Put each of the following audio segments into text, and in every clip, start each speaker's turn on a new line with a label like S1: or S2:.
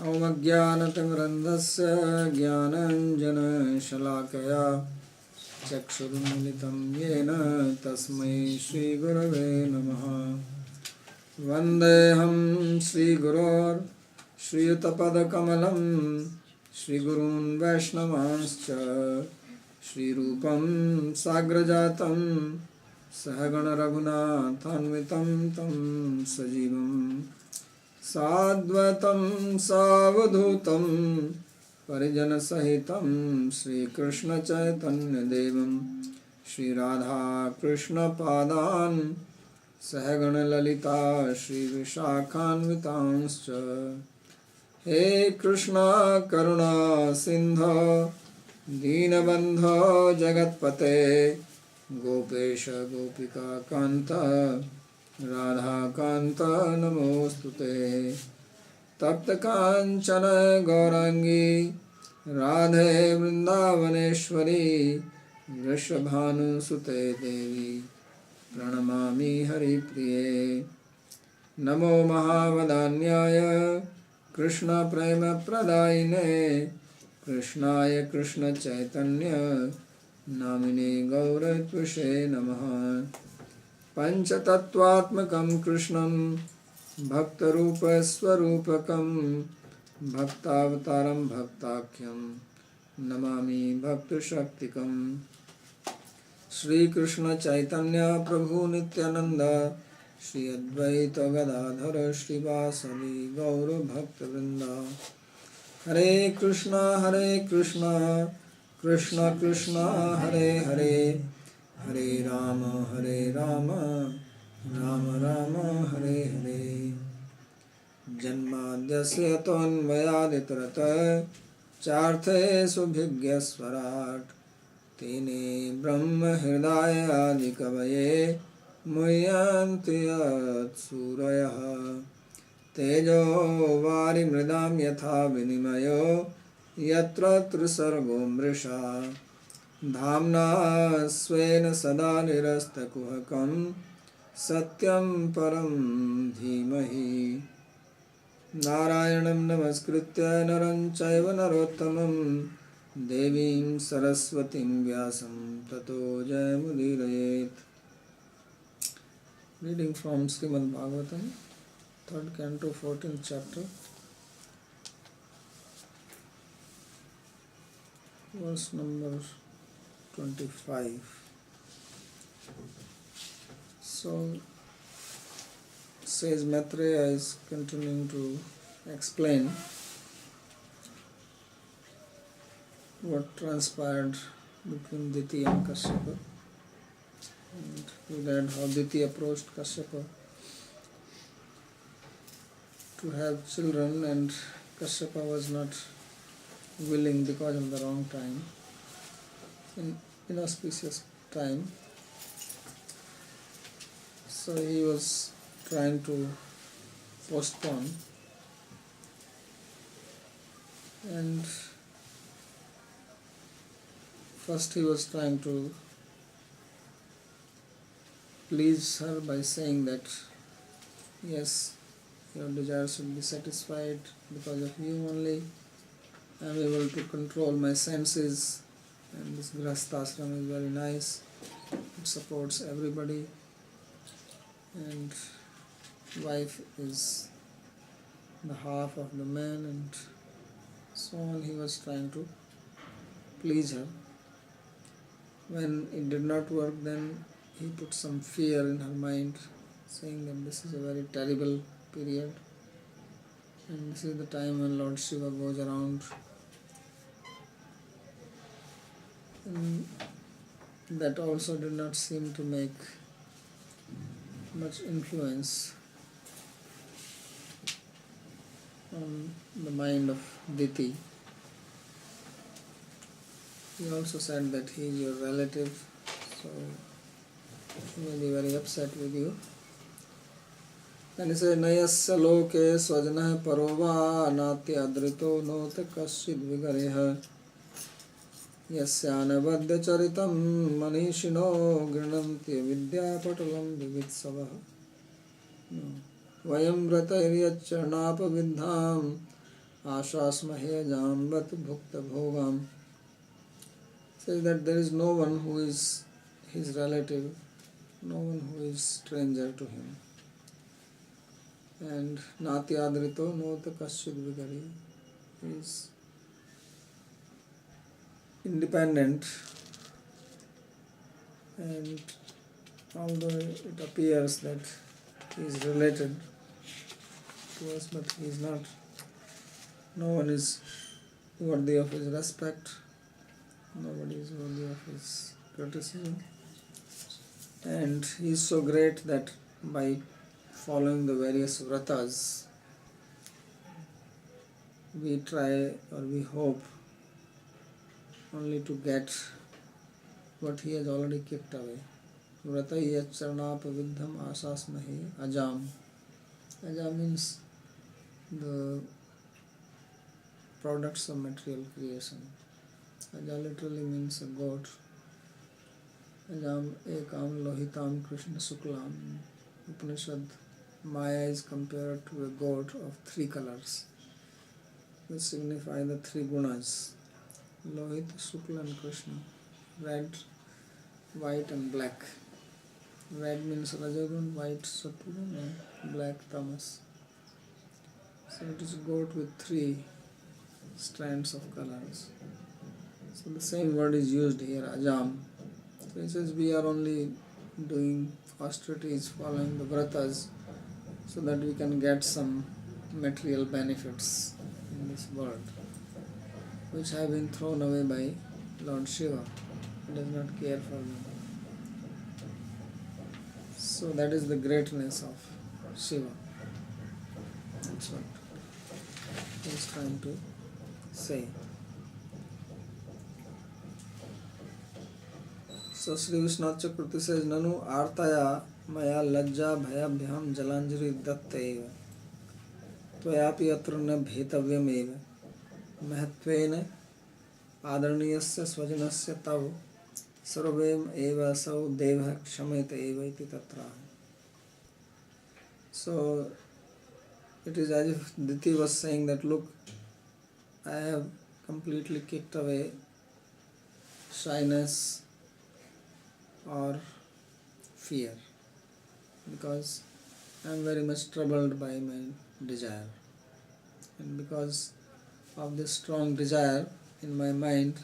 S1: अवज्ञानतिमिरन्धस्य ज्ञानाञ्जनशलाकया चक्षुरुन्मिलितं येन तस्मै श्रीगुरवे नमः। वन्देऽहं श्रीयुतपदकमलं श्रीगुरून् वैष्णवांश्च श्रीरूपं साग्रजातं सहगणरघुनाथान्वितं तं सजीवं साद्वैतं सावधूतं परिजनसहितं श्रीकृष्णचैतन्यदेवं श्रीराधाकृष्णपादान् सहगणललिता श्रीविशाखान्वितांश्च। हे कृष्णा करुणा सिन्धो दीनबन्धो जगत्पते गोपेश गोपिकान्त राधाकान्त नमोऽस्तुते। तप्तकाञ्चन गौराङ्गी राधे वृन्दावनेश्वरी वृषभानुसुते देवी प्रणमामि हरिप्रिये। नमो महावदान्याय कृष्णप्रेमप्रदायिने कृष्णाय कृष्णचैतन्य नामिने गौरत्विषे नमः। पञ्चतत्त्वात्मकं कृष्णं भक्तरूपस्वरूपकं भक्तावतारं भक्ताख्यं नमामि भक्तशक्तिकम्। श्रीकृष्ण चैतन्य प्रभु नित्यानंद श्री अद्वैत गदाधर श्रीवासदि गौर भक्तवृंद। हरे कृष्णा कृष्ण कृष्ण हरे हरे हरे राम राम राम हरे हरे। जन्माद्यस्य तोन्मयादितरतश्चार्थेषु भिज्ञस्वराट् तेने ब्रह्म हृदय आदिकवये मुह्यन्ति यत्सूरयः। तेजो वारिमृदां यथा विनिमयो यत्र त्रिसर्गो मृषा धाम्ना स्वेन सदा निरस्तकुहकं सत्यं परं धीमहि। नारायणं नमस्कृत्य नरं चैव नरोत्तमं देवीं सरस्वतीं व्यासं ततो जयमुदीरयेत्। Reading from Srimad Bhagavatam, 3rd Canto, 14th chapter, verse number 25. So, says Maitreya is continuing to explain what transpired between Diti and Kashyapa, and we read how Diti approached Kashyapa to have children, and Kashyapa was not willing because of the wrong time, in inauspicious time. So he was trying to postpone, and first he was trying to please her by saying that yes, your desires should be satisfied because of you only. I am able to control my senses, and this grahasthashram is very nice, it supports everybody, and wife is the half of the man, and so on. He was trying to please her. When it did not work, then he put some fear in her mind, saying that this is a very terrible period, and this is the time when Lord Shiva goes around. And that also did not seem to make much influence on the mind of Diti. He also said that he is your relative, so he may be very upset with you. Then he said, Nayasya loke swajnah parova natya adrito note kasyid vigareha यस्यानवद्य चरितं मनीषिणो गृह्णन्ति विद्यापटलं विवित्सवः वयं व्रतैर्यच्चरणापविद्धां Ashasmahe Jambat Bhukta Bhogam. Says that there is no one who is his relative, no one who is stranger to him. And Natyadrito Nota Kasyud Vigari is independent, and although it appears that he is related to us, but he is not. No one is worthy of his respect, nobody is worthy of his criticism, and he is so great that by following the various vratas, we try or we hope only to get what he has already kicked away. Vrata yacharnapaviddham asasmahe ajam. Ajam means the products of material creation. Aja literally means a goat. Ajam ekam lohitam Krishna suklam. Upanishad, Maya is compared to a goat of three colors, which signify the three gunas: Lohit, Sukla and Krishna. Red, white and black. Red means Rajagun, white Sattvagun and black Tamas. So it is a goat with three strands of colors. So the same word is used here, Ajam. So it says we are only doing austerities, following the vratas, so that we can get some material benefits in this world, which have been thrown away by Lord Shiva. He does not care for them. So that is the greatness of Shiva. That's what he is trying to say. So Sri Vishwanath Chakravarti says, Nanu artaya maya lajja bhayabhyam jalanjari dattaiva tvayapi atra na bhetavyam eva mahatvena adarniyasya svajanasya tav sarvem eva sau deva kshameta eva iti tatra. So it is as if Diti was saying that, look, I have completely kicked away shyness or fear, because I am very much troubled by my desire, and because of this strong desire in my mind,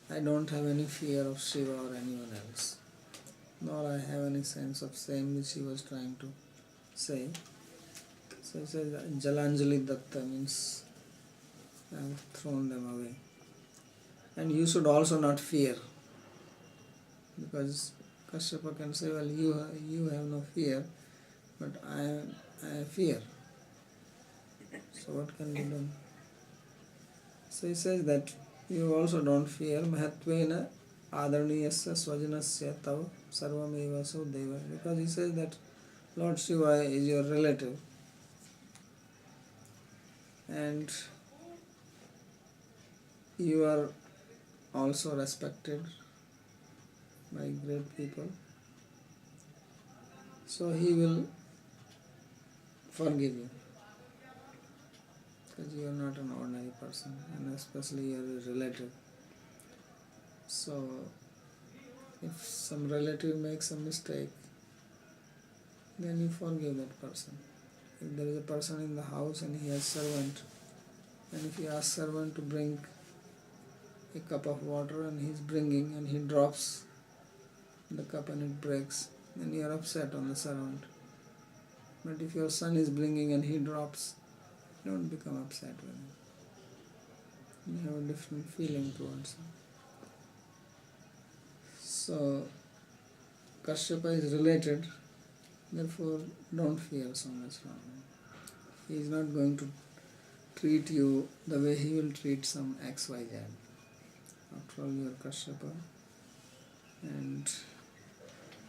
S1: I don't have any fear of Shiva or anyone else, nor I have any sense of shame, which he was trying to say. So he says Jalanjali Datta means I have thrown them away. And you should also not fear, because Kashyapa can say, well, you have no fear, but I fear. So what can be done? So he says that you also don't fear. Mahatvena adarniyasya svajanasya tav sarvameva so deva. Because he says that Lord Shiva is your relative, and you are also respected by great people. So he will forgive you, because you are not an ordinary person, and especially you are a relative. So if some relative makes a mistake, then you forgive that person. If there is a person in the house and he has servant, and if you ask servant to bring a cup of water and he is bringing and he drops the cup and it breaks, then you are upset on the servant. But if your son is bringing and he drops, don't become upset with him. You have a different feeling towards him. So Kashyapa is related, therefore don't fear so much from him. He is not going to treat you the way he will treat some XYZ. After all, you are Kashyapa, and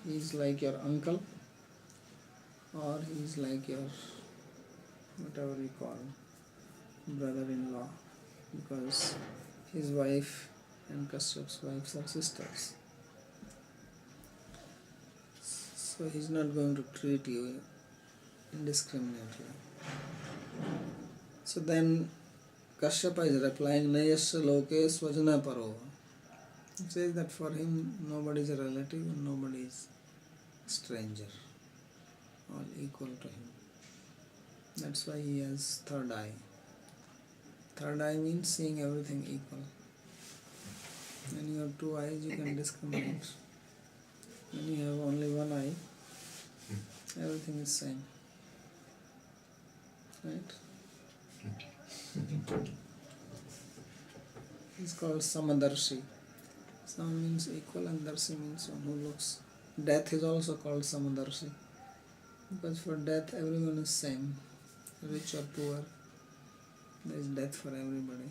S1: he is like your uncle, or he is like your whatever you call brother-in-law, because his wife and Kashyap's wives are sisters. So he is not going to treat you indiscriminately. So then Kashyapa is replying, Nayasya loke swajana parova. It says that for him nobody is a relative and nobody is stranger. All equal to him. That's why he has third eye. Third eye means seeing everything equal. When you have two eyes, you can discriminate. When you have only one eye, everything is same. Right? It's called Samadarshi. Sama means equal and Darshi means one who looks. Death is also called Samadarshi. Because for death everyone is same. Rich or poor. There is death for everybody.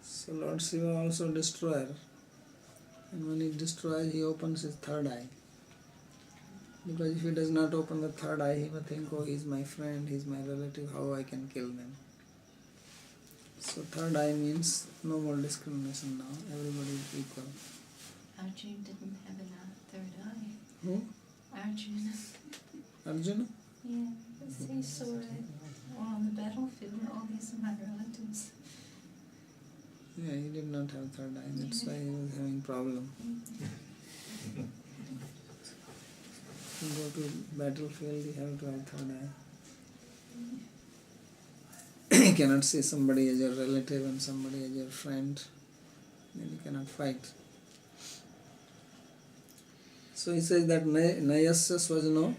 S1: So Lord Shiva also destroyer. And when he destroys, he opens his third eye. Because if he does not open the third eye, he will think, oh, he's my friend, he's my relative, how I can kill them. So third eye means no more discrimination now. Everybody is equal.
S2: Arjuna didn't have a third eye.
S1: Who?
S2: Arjuna.
S1: Arjuna?
S2: Yeah, he saw it all on the battlefield, all these my relatives.
S1: Yeah, he did not have third eye. That's why he was having problem. You go to battlefield, you have to have third eye. You cannot see somebody as your relative and somebody as your friend. Then you cannot fight. So he says that Nayasya swajano,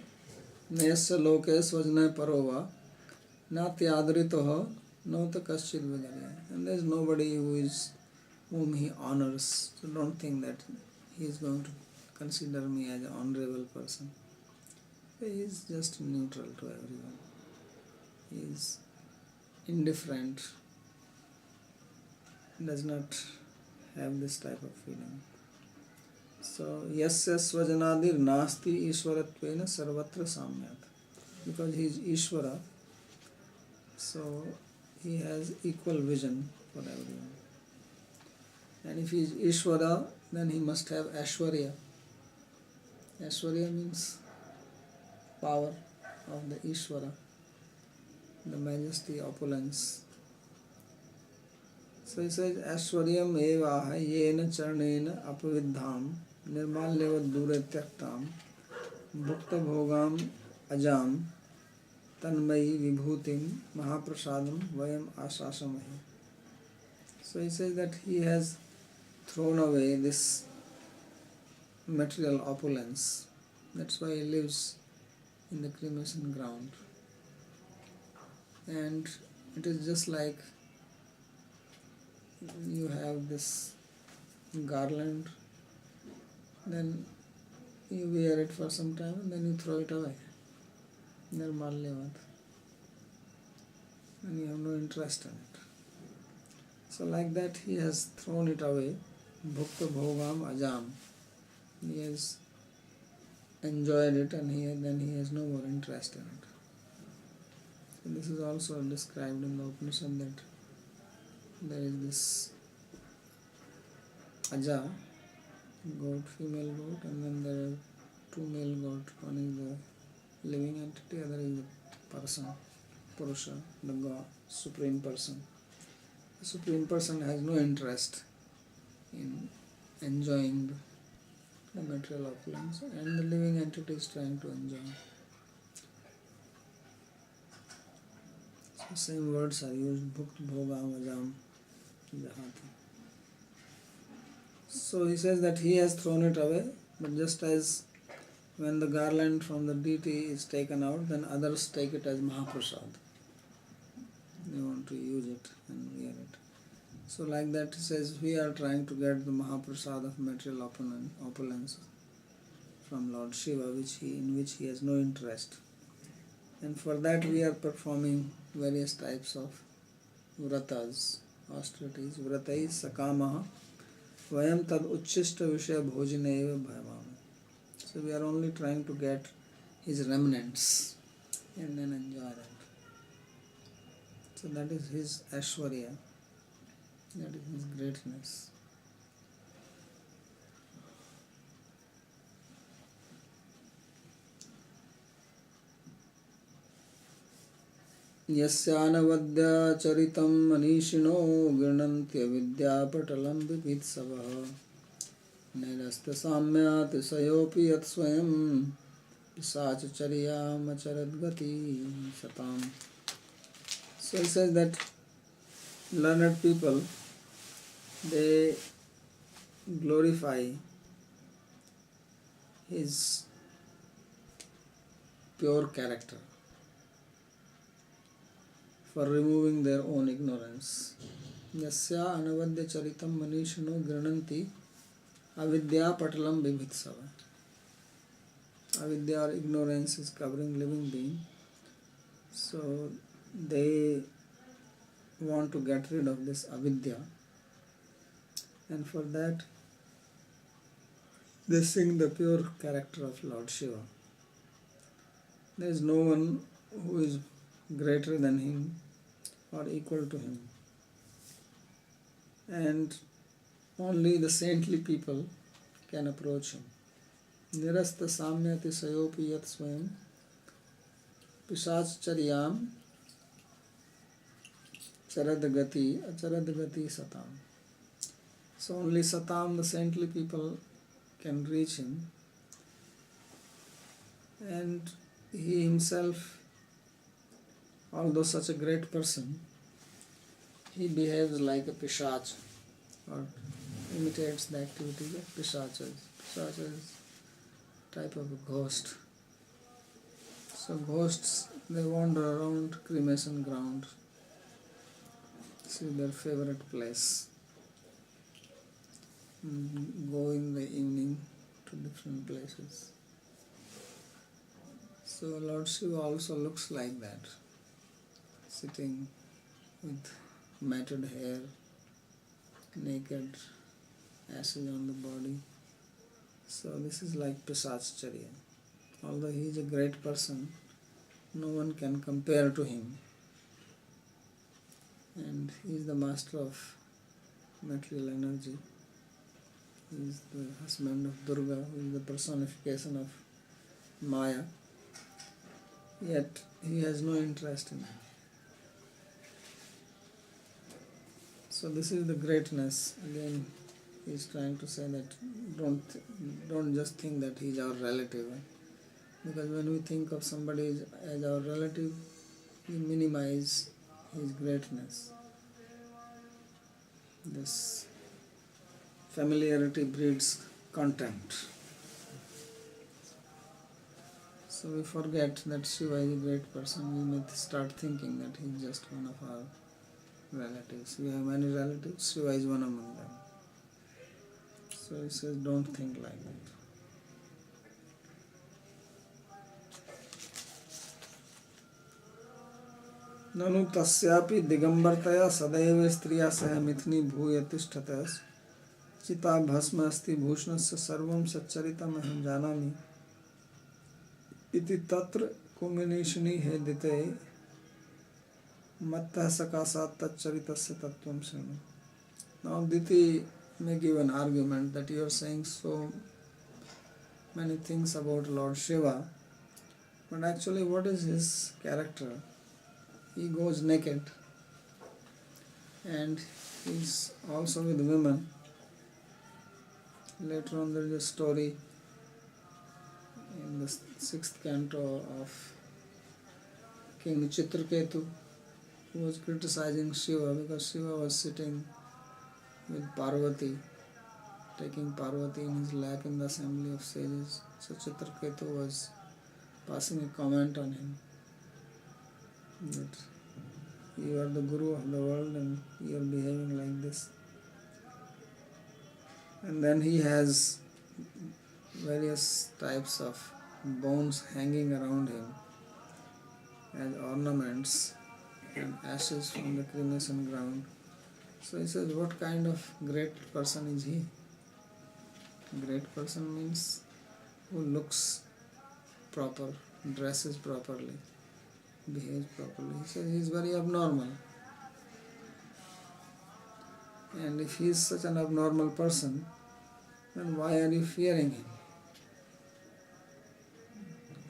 S1: Nayasya loke swajana parova, natyadritoha, nota kaschid vidarya. And there is nobody whom he honors. So don't think that he is going to consider me as an honorable person. He is just neutral to everyone. He is indifferent. Does not have this type of feeling. So, yasya svajanadir nasti ishwaratvena sarvatra samyat. Because he is Ishvara, so he has equal vision for everyone. And if he is Ishvara, then he must have Aishwarya. Aishwarya means power of the Ishvara, the majesty, opulence. So he says, Aishwaryam evaha yena charnena apavidham nirmalyavad dure tyaktam bhukta bhogam ajam tanmayi vibhutim mahaprasadam vayam asasamahi. So he says that he has thrown away this material opulence. That's why he lives in the cremation ground. And it is just like you have this garland, then you wear it for some time and then you throw it away. Nirmalyavad. And you have no interest in it. So like that he has thrown it away. Bhukta bhogam ajam. He has enjoyed it and then he has no more interest in it. So this is also described in the Upanishad that there is this aja, goat, female goat, and then there are two male goats. One is the living entity, other is the person, Purusha, the God, Supreme Person. The Supreme Person has no interest in enjoying the material opulence, and the living entity is trying to enjoy. So same words are used, bhukt bhogam ajam jahati. So he says that he has thrown it away, but just as when the garland from the deity is taken out, then others take it as Mahaprasad. They want to use it and wear it. So like that he says, we are trying to get the Mahaprasad of material opulence from Lord Shiva, in which he has no interest. And for that we are performing various types of vratas, austerities. Vratai sakamaha vayam tad uchchishta vishaya bhojaneva bhavama. So we are only trying to get his remnants and then enjoy that. So that is his Aishwarya, that is his greatness. Yasyanavadya charitam manishino grinantya vidyapatalam vipitsavah nirasta samya tisayopi yat swayam pisachachariyam acharadgati satam. So he says that learned people, they glorify his pure character for removing their own ignorance. Yasya anavadya charitam manishino grananti avidya patalam bibhitsava. Avidya or ignorance is covering living being. So they want to get rid of this avidya, and for that they sing the pure character of Lord Shiva. There is no one who is greater than him or equal to him, and only the saintly people can approach him. Nirasta samyati sayopi yat swayam pisachcharyam charadgati acharadgati satam. So only satam, the saintly people, can reach him, and he himself, although such a great person, he behaves like a pishach, or imitates the activities of pishachas. Pishachas is type of a ghost. So ghosts, they wander around cremation ground. This is their favorite place. Go in the evening to different places. So Lord Shiva also looks like that, sitting with matted hair, naked, ashes on the body. So this is like Pisachacharya. Although he is a great person, no one can compare to him. And he is the master of material energy. He is the husband of Durga, who is the personification of Maya. Yet he has no interest in it. So this is the greatness. Again, he is trying to say that don't just think that he is our relative. Because when we think of somebody as our relative, we minimize his greatness. This familiarity breeds contempt. So we forget that Shiva is a great person. We may start thinking that he is just one of our relatives. We have many relatives, Shiva is one among them. So he says, don't think like that. Nanu tasyapi digambartaya sadaiva striya saha mithni bhuya tishtatas chita bhasma asti bhushnasya sarvam satcharitam aham janami iti tatra kuminishni hedite matta sakasat tacharitasya tattvam srinu. Now Diti may give an argument that you are saying so many things about Lord Shiva, but actually what is his character? He goes naked, and he is also with women. Later on there is a story in the 6th canto of King Chitraketu, who was criticizing Shiva because Shiva was sitting with Parvati, taking Parvati in his lap in the assembly of sages. So Chitraketu was passing a comment on him that you are the guru of the world and you are behaving like this. And then he has various types of bones hanging around him as ornaments and ashes from the cremation ground. So he says, what kind of great person is he? Great person means who looks proper, dresses properly, behaves properly. He says he is very abnormal. And if he is such an abnormal person, then why are you fearing him?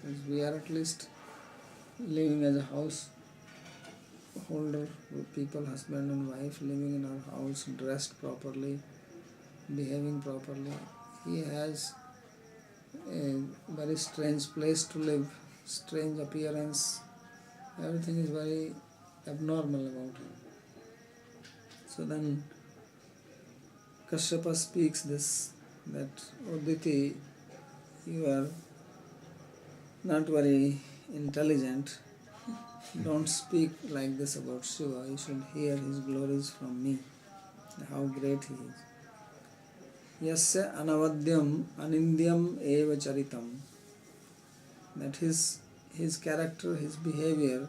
S1: Because we are at least living as a house older people, husband and wife, living in our house, dressed properly, behaving properly. He has a very strange place to live, strange appearance. Everything is very abnormal about him. So then Kashyapa speaks this, that, "O Diti, you are not very intelligent. Don't speak like this about Shiva. You should hear his glories from me, how great he is. Yasya anavadyam anindyam eva charitam." That his character, his behavior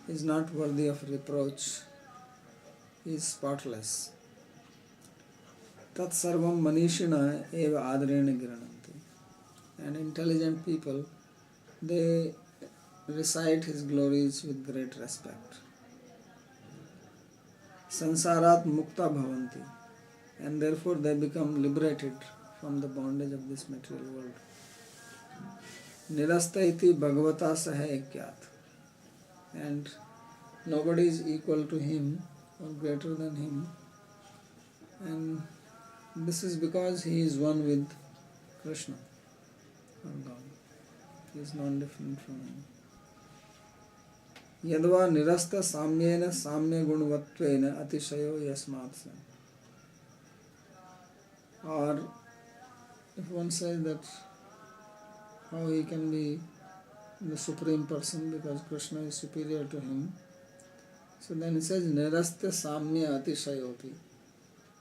S1: is not worthy of reproach. He is spotless. Tat sarvam manishina eva adarena girananti. And intelligent people, they recite his glories with great respect. Sansarat mukta bhavanti. And therefore they become liberated from the bondage of this material world. Nirasta iti bhagavata saha ekyat. And nobody is equal to him or greater than him. And this is because he is one with Krishna or God. He is non-different from him. Yadva nirasta samyena samya gunvatvena atishayo yasmatsa. Or if one says that how he can be the supreme person because Krishna is superior to him, so then it says nirasta samya atishayopi,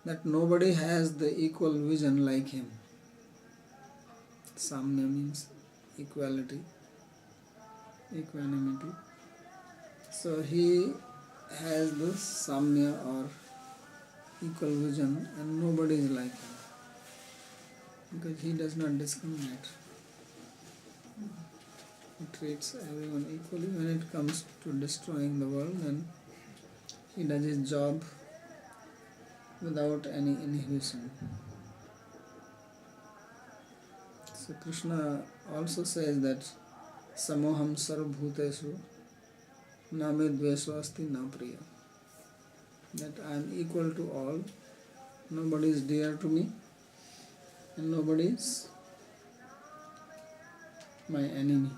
S1: that nobody has the equal vision like him. Samya means equality, equanimity. So he has this samya or equal vision, and nobody is like him because he does not discriminate. He treats everyone equally. When it comes to destroying the world, then he does his job without any inhibition. So Krishna also says that samoham sarvabhutesu name dvesho asti na priya. That I am equal to all, nobody is dear to me, and nobody is my enemy.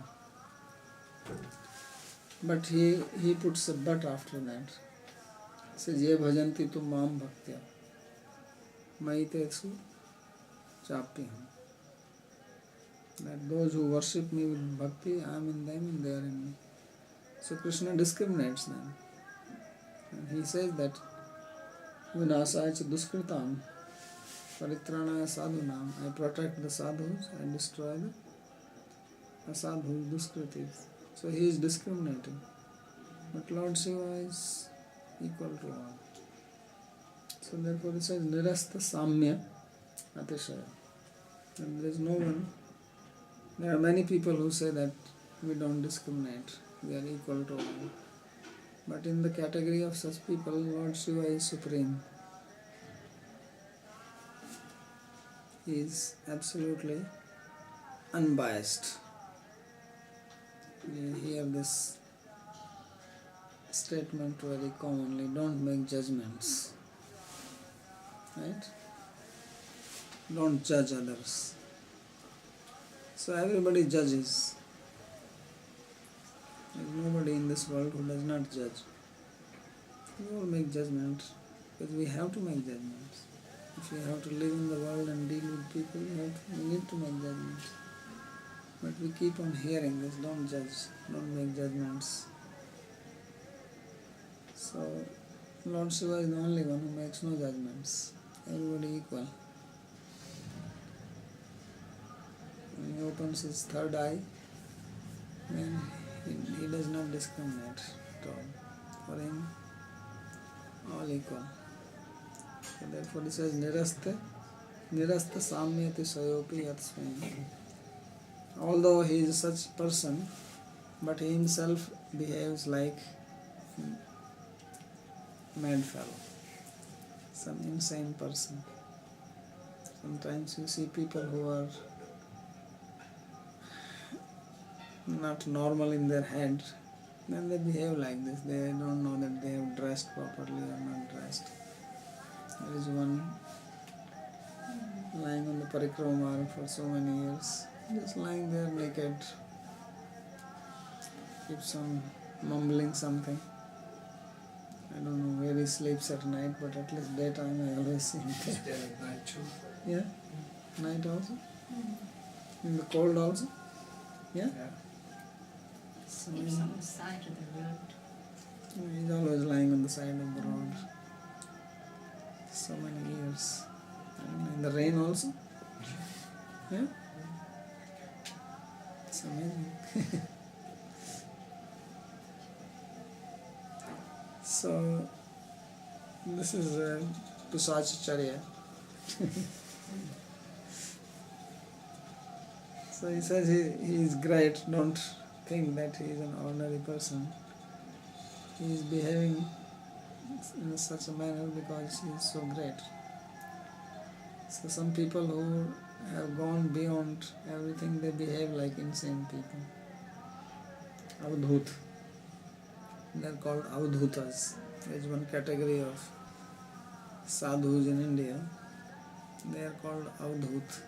S1: But he puts a but after that. He says, Ye bhajanti tu mam bhaktya maitesu chapyam. That those who worship me with bhakti, I am in them and they are in me. So Krishna discriminates them. And he says that vinasaya cha duskritam paritranaya sadhunam. I protect the sadhus, I destroy the asadhus, duskritis. So he is discriminating. But Lord Shiva is equal to all. So therefore it says nirasta samya atishaya. And there is no one. There are many people who say that we don't discriminate, we are equal to all. But in the category of such people, Lord Shiva is supreme. He is absolutely unbiased. We hear this statement very commonly, don't make judgments. Right? Don't judge others. So everybody judges. There is nobody in this world who does not judge. We all make judgments because we have to make judgments. If we have to live in the world and deal with people, we need to make judgments. But we keep on hearing this, don't judge, don't make judgments. So Lord Shiva is the only one who makes no judgments. Everybody equal. When he opens his third eye, then he does not discriminate at all. For him, all equal. So therefore he says nirasta samyati sayopi yatsvayam. Although he is such a person, but he himself behaves like mad fellow, some insane person. Sometimes you see people who are not normal in their head, then they behave like this. They don't know that they have dressed properly or not dressed. There is one lying on the parikrama for so many years, just lying there naked, keeps on mumbling something. I don't know where he sleeps at night, but at least daytime I always see him there.
S3: There at night too.
S1: Yeah? Night also? In the cold also? Yeah?
S2: Sleeps on the side of the road.
S1: He's always lying on the side of the road. So many years. And in the rain also? Yeah? It's amazing. So, this is Pisachacharya. So he says he is great. Don't think that he is an ordinary person. He is behaving in such a manner because he is so great. So some people who have gone beyond everything, they behave like insane people. Avadhut. They are called avadhutas. There is one category of sadhus in India. They are called avadhut.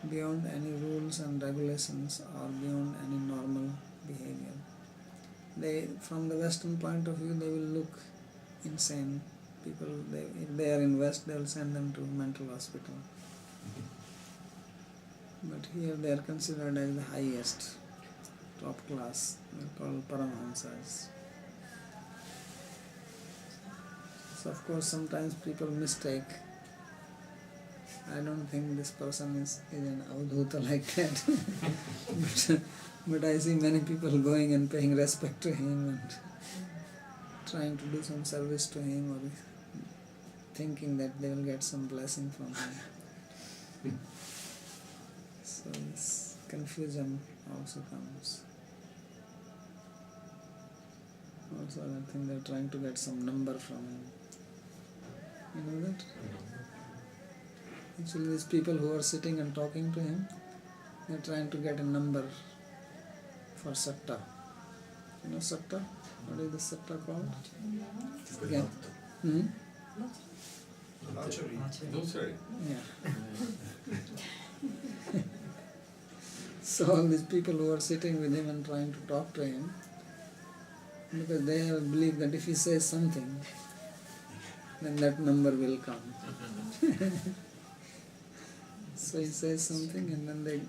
S1: Beyond any rules and regulations or beyond any normal behavior. They, from the Western point of view, they will look insane. People, if they are in West, they will send them to mental hospital. But here they are considered as the highest, top class. They are called Paramahamsas. So of course sometimes people mistake. I don't think this person is an avadhuta like that. but I see many people going and paying respect to him and trying to do some service to him or thinking that they will get some blessing from him. So this confusion also comes. Also I think they're trying to get some number from him. You know that? Actually these people who are sitting and talking to him, they're trying to get a number for satta. You know satta? What is the satta called? Again.
S3: Lottery.
S1: Yeah. So all these people who are sitting with him and trying to talk to him, because they have believed that if he says something, then that number will come. So he says something and then they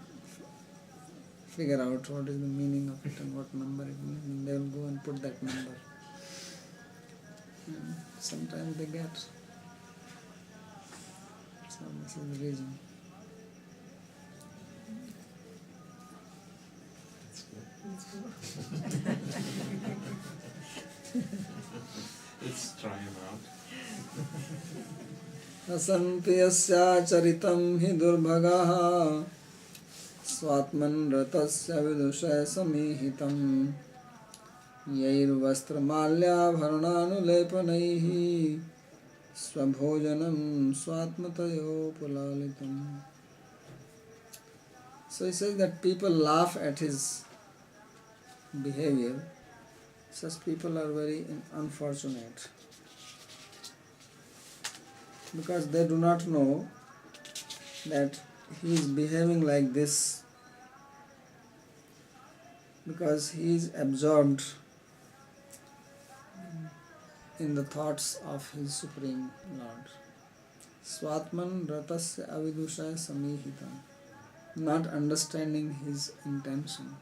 S1: figure out what is the meaning of it and what number it means, and they will go and put that number. And sometimes they get. So this is the reason.
S3: Let's try him out.
S1: असंति यस्या चरितं हि दुर्भगः स्वात्मन् रतस्य विदुषः समीहितं यैर्वस्त्रमाल्याभरणानुलेपनैः स्वभोजनं स्वात्मतयोपलालितम्. So he says that people laugh at his behavior. Such people are very unfortunate, because they do not know that he is behaving like this because he is absorbed in the thoughts of his Supreme Lord. Swatman ratasya avidusha samihitam. Not understanding his intention.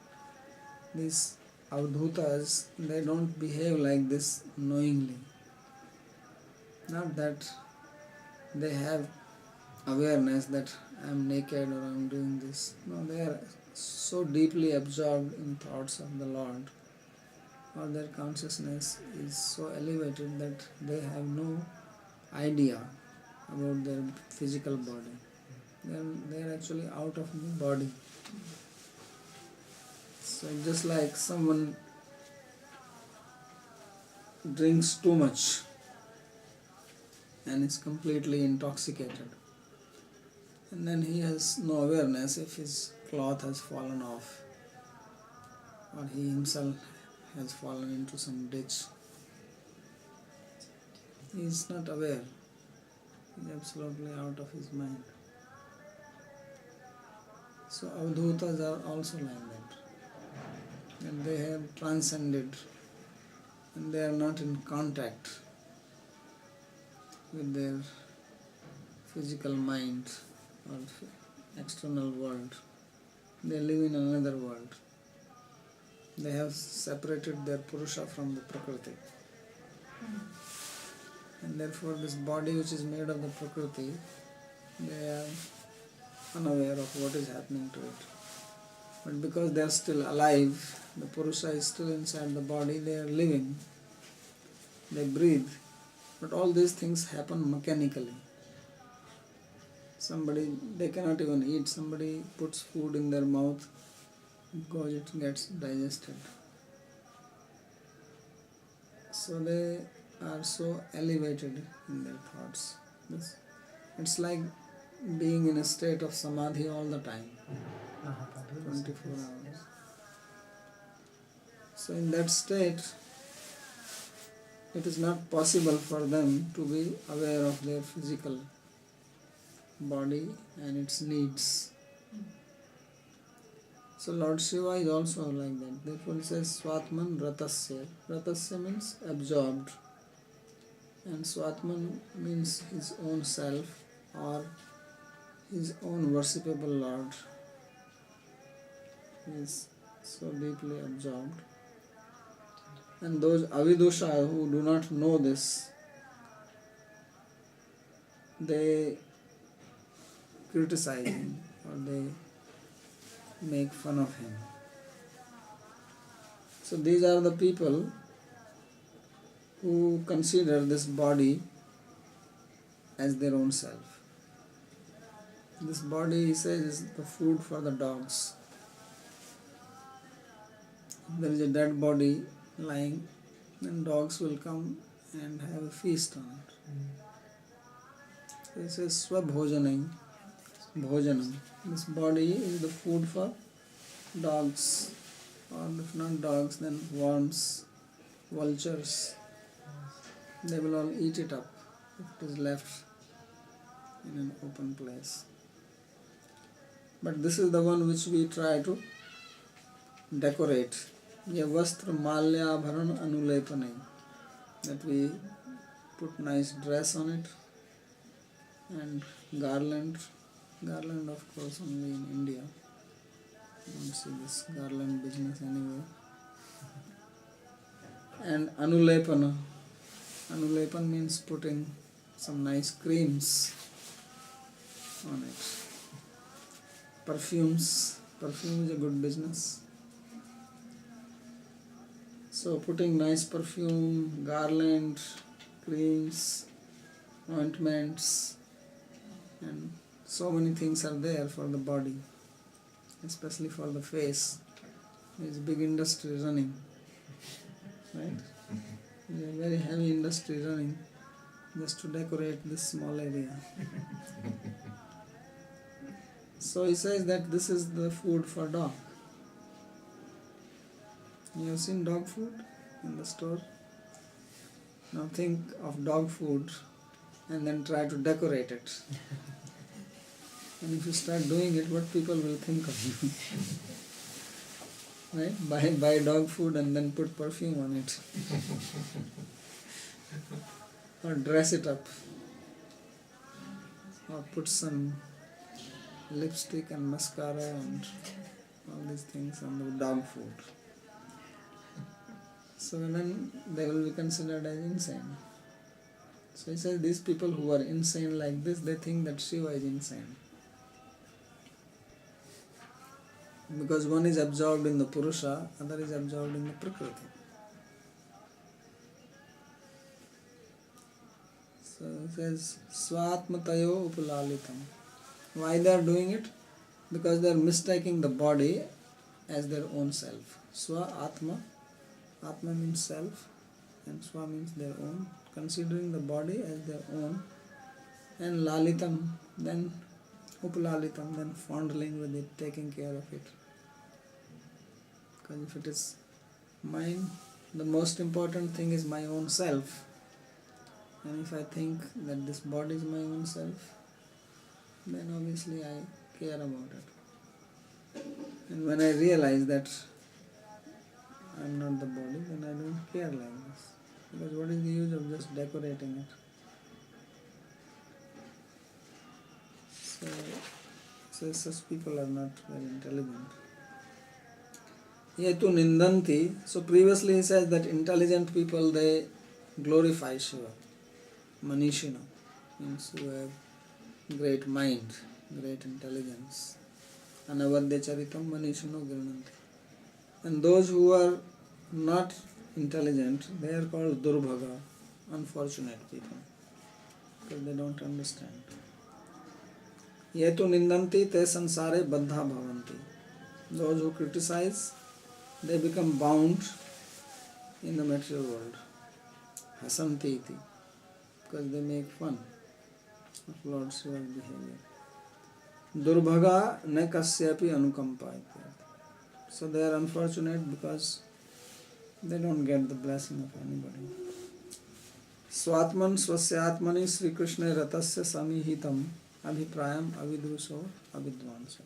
S1: These avadhutas, they don't behave like this knowingly. Not that they have awareness that I am naked or I am doing this. No, they are so deeply absorbed in thoughts of the Lord, or their consciousness is so elevated that they have no idea about their physical body. They are actually out of the body. So just like someone drinks too much and is completely intoxicated, and then he has no awareness if his cloth has fallen off or he himself has fallen into some ditch. He is not aware. He is absolutely out of his mind. So avdhutas are also like that. And they have transcended and they are not in contact with their physical mind or external world. They live in another world. They have separated their Purusha from the Prakriti. And therefore this body which is made of the Prakriti, they are unaware of what is happening to it. But because they are still alive, the Purusha is still inside the body, they are living, they breathe. But all these things happen mechanically. They cannot even eat. Somebody puts food in their mouth, because it gets digested. So they are so elevated in their thoughts. It's like being in a state of samadhi all the time, 24 hours. So in that state, it is not possible for them to be aware of their physical body and its needs. So Lord Shiva is also like that. Therefore he says Swatman Ratasya. Ratasya means absorbed. And Swatman means his own self or his own worshipable Lord. He is so deeply absorbed. And those avidusha who do not know this, they criticize him or they make fun of him. So these are the people who consider this body as their own self. This body, he says, is the food for the dogs. There is a dead body lying, then dogs will come and have a feast on it. He says Swabhojanam. Bhojanam. This body is the food for dogs, or if not dogs, then worms, vultures. They will all eat it up if it is left in an open place. But this is the one which we try to decorate. Ye vastra malya bharan anulepane. That we put nice dress on it and garland. Garland, of course, only in India. You don't see this garland business anywhere. And anulepana. Anulepan means putting some nice creams on it. Perfumes. Perfume is a good business. So putting nice perfume, garland, creams, ointments, and so many things are there for the body, especially for the face. There is big industry running, right? There is a very heavy industry running just to decorate this small area. So he says that this is the food for dog. You have seen dog food in the store? Now think of dog food and then try to decorate it. And if you start doing it, what people will think of you? Right? Buy dog food and then put perfume on it. Or dress it up. Or put some lipstick and mascara and all these things on the dog food. So then they will be considered as insane. So he says these people who are insane like this, they think that Shiva is insane. Because one is absorbed in the Purusha, other is absorbed in the Prakriti. So he says, Swatmatayo upulalitam. Why they are doing it? Because they are mistaking the body as their own self. Swa Atma. Atma means self and Swa means their own. Considering the body as their own. And Lalitam, then Upulalitam, then fondling with it, taking care of it. Because if it is mine, the most important thing is my own self. And if I think that this body is my own self, then obviously I care about it. And when I realize that I'm not the body, then I don't care like this. Because what is the use of just decorating it? So such people are not very intelligent. Yetu nindanti. So previously he says that intelligent people, they glorify Shiva. Manishina means who have great mind, great intelligence. Anavadya charitam manishino grananti. And those who are not intelligent, they are called durbhaga, unfortunate people, because they don't understand. Yetu nindanti te sansare baddha bhavanti. Those who criticize, they become bound in the material world. Hasanti iti, because they make fun of Lord Shiva's behavior. Durbhaga na kasyapi anukampa. So they are unfortunate because they don't get the blessing of anybody. Swatman swasyatmani Sri Krishna ratasya samihitam abhiprayam avidruso avidvansa.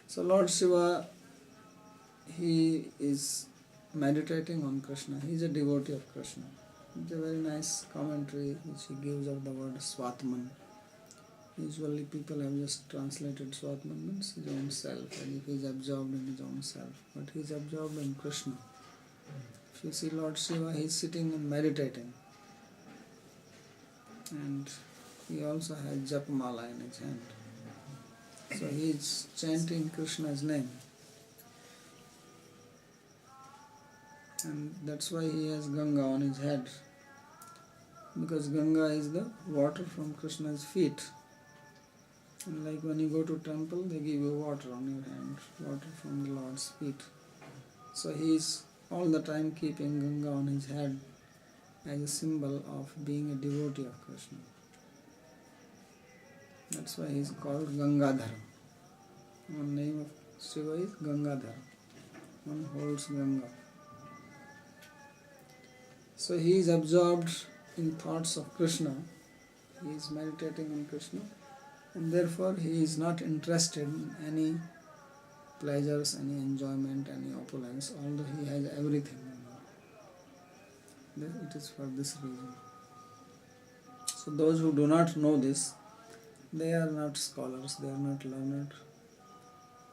S1: So Lord Shiva, he is meditating on Krishna. He is a devotee of Krishna. It's a very nice commentary which he gives of the word Swatman. Usually people have just translated Swatman means his own self, and if he is absorbed in his own self. But he is absorbed in Krishna. If you see Lord Shiva, he is sitting and meditating. And he also has Japamala in his hand. So he is chanting Krishna's name. And that's why he has Ganga on his head. Because Ganga is the water from Krishna's feet. And like when you go to temple, they give you water on your hand, water from the Lord's feet. So he is all the time keeping Ganga on his head as a symbol of being a devotee of Krishna. That's why he is called Gangadhara. One name of Shiva is Gangadhara. One holds Ganga. So he is absorbed in thoughts of Krishna. He is meditating on Krishna. And therefore he is not interested in any pleasures, any enjoyment, any opulence, although he has everything. It is for this reason. So those who do not know this, they are not scholars, they are not learned.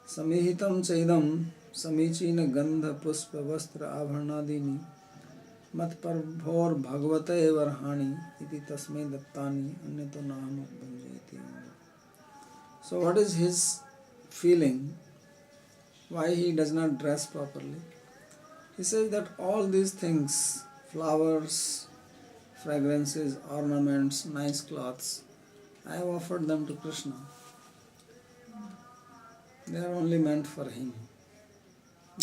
S1: Samihitam chaidam samichina gandha pushpa vastra abharanadini matpar bhor bhagavate varhani iti tasme dattani anyato naham banjayati. So what is his feeling? Why he does not dress properly? He says that all these things, flowers, fragrances, ornaments, nice clothes, I have offered them to Krishna. They are only meant for him,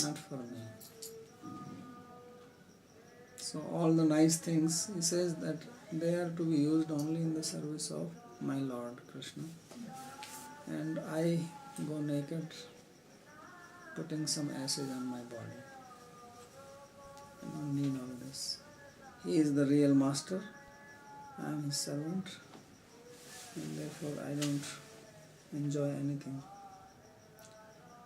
S1: not for me. So all the nice things, he says that they are to be used only in the service of my Lord Krishna. And I go naked, putting some acid on my body. I don't need all this. He is the real master. I am his servant. And therefore I don't enjoy anything.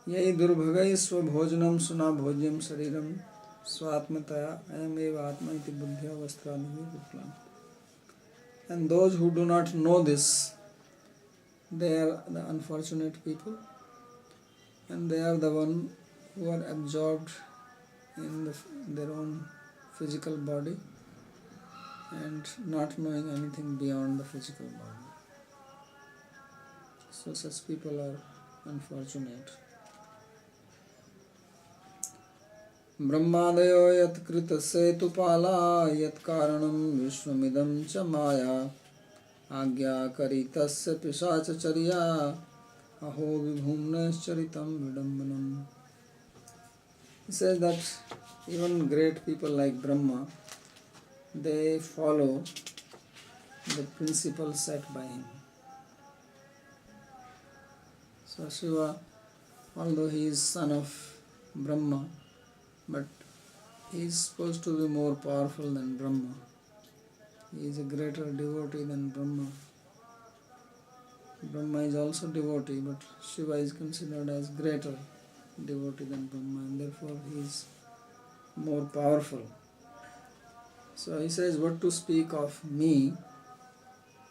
S1: Yai durbhagai svabhojanam suna bhojyam shariram swatmataya ayam eva atma iti buddhya vastranihi viplam. And those who do not know this, they are the unfortunate people, and they are the one who are absorbed in their own physical body and not knowing anything beyond the physical body. So such people are unfortunate. Brahmadayo yat krita setupala yat karanam vishwamidam cha maya agya karitasya pisachacharya aho vibhumnascharitam vidambanam. He says that even great people like Brahma, they follow the principle set by him. So Shiva, although he is son of Brahma, but he is supposed to be more powerful than Brahma. He is a greater devotee than Brahma. Brahma is also devotee, but Shiva is considered as greater devotee than Brahma, and therefore he is more powerful. So he says, what to speak of me,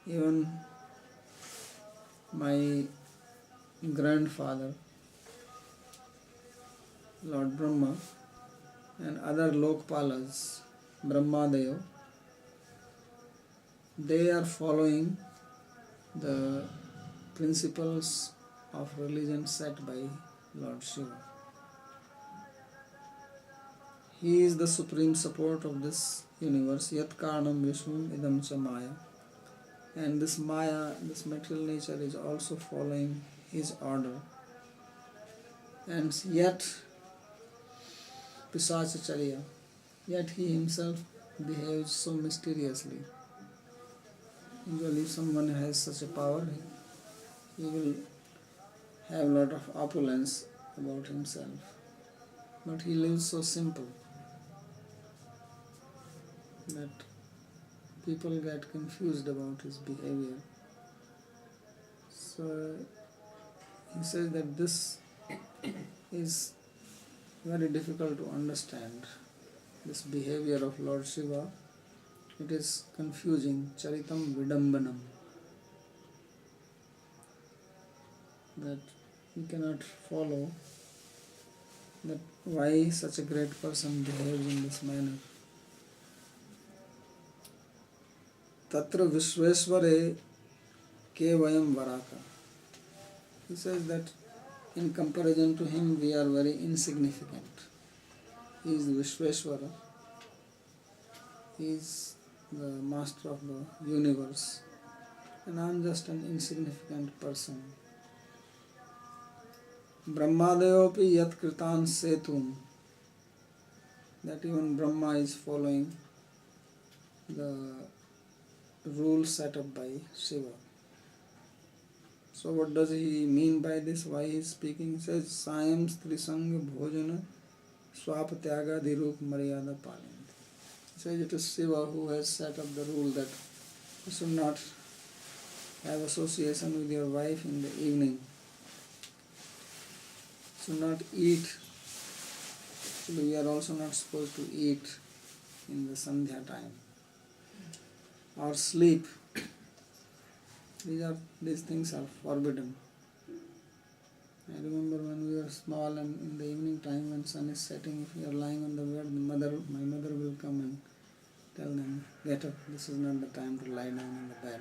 S1: even my grandfather, Lord Brahma, and other Lokpalas, Brahmadev, they are following the principles of religion set by Lord Shiva. He is the supreme support of this universe, Yat Karnam Vishwam Idam Cha Maya. And this Maya, this material nature, is also following his order. And yet, Pisachacharya, yet he himself behaves so mysteriously. Usually, if someone has such a power, he will have a lot of opulence about himself. But he lives so simple that people get confused about his behavior. So he says that this is very difficult to understand. This behavior of Lord Shiva, it is confusing. Charitam Vidambanam. That we cannot follow that why such a great person behaves in this manner. Tatra Vishwesware Ke Vayam Varaka. He says that in comparison to him we are very insignificant. He is Vishweswara. He is the master of the universe. And I am just an insignificant person. Brahmadevopi yat kritan setum. That even Brahma is following the rule set up by Shiva. So what does he mean by this? Why he is speaking? He says, Sayam Strisanga Bhojana Swapatyaga Dhirup Maryada Palant. He says it is Shiva who has set up the rule that you should not have association with your wife in the evening. Should not eat. Actually, we are also not supposed to eat in the Sandhya time. Or sleep. These things are forbidden. I remember when we were small and in the evening time when sun is setting, if we are lying on the bed, my mother will come and tell them, get up, this is not the time to lie down in the bed.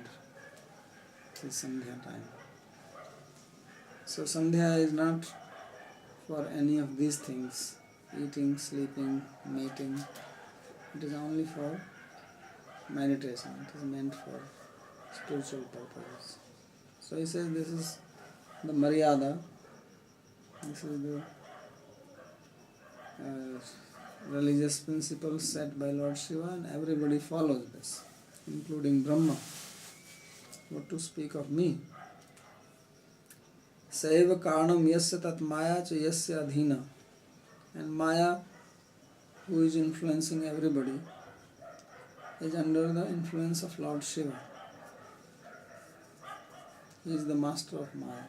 S1: It is Sandhya time. So Sandhya is not for any of these things, eating, sleeping, mating. It is only for meditation. It is meant for spiritual purposes. So he says this is the Maryada, this is the religious principles set by Lord Shiva, and everybody follows this, including Brahma. What to speak of me? Saiva karnam yasya tat maya cha yasya adhina. And Maya, who is influencing everybody, is under the influence of Lord Shiva. He is the master of Maya.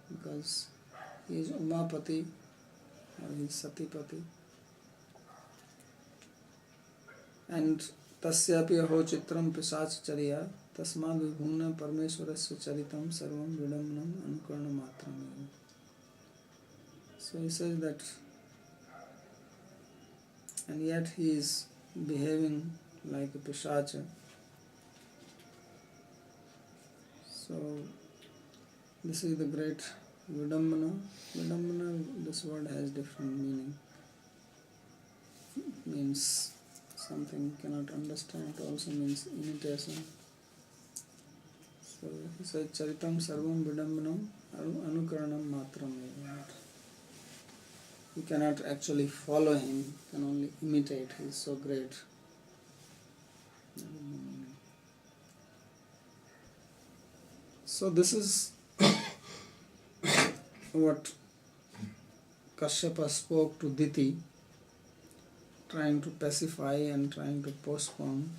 S1: Because he is Umapati or he is Satipati. And tasyapi aho chitram pisachacharya tasmad vibhuna parmeshwarasya charitam sarvam vidamnam anukarna matram. So he says that, and yet he is behaving like a pishacha. So this is the great Vidambana. Vidambana, this word has different meaning. It means something cannot understand. It also means imitation. So he said Charitam Sarvam Vidambanam Anukaranam Matram. You cannot actually follow him, you can only imitate. He is so great. So this is what Kashyapa spoke to Diti trying to pacify and trying to postpone,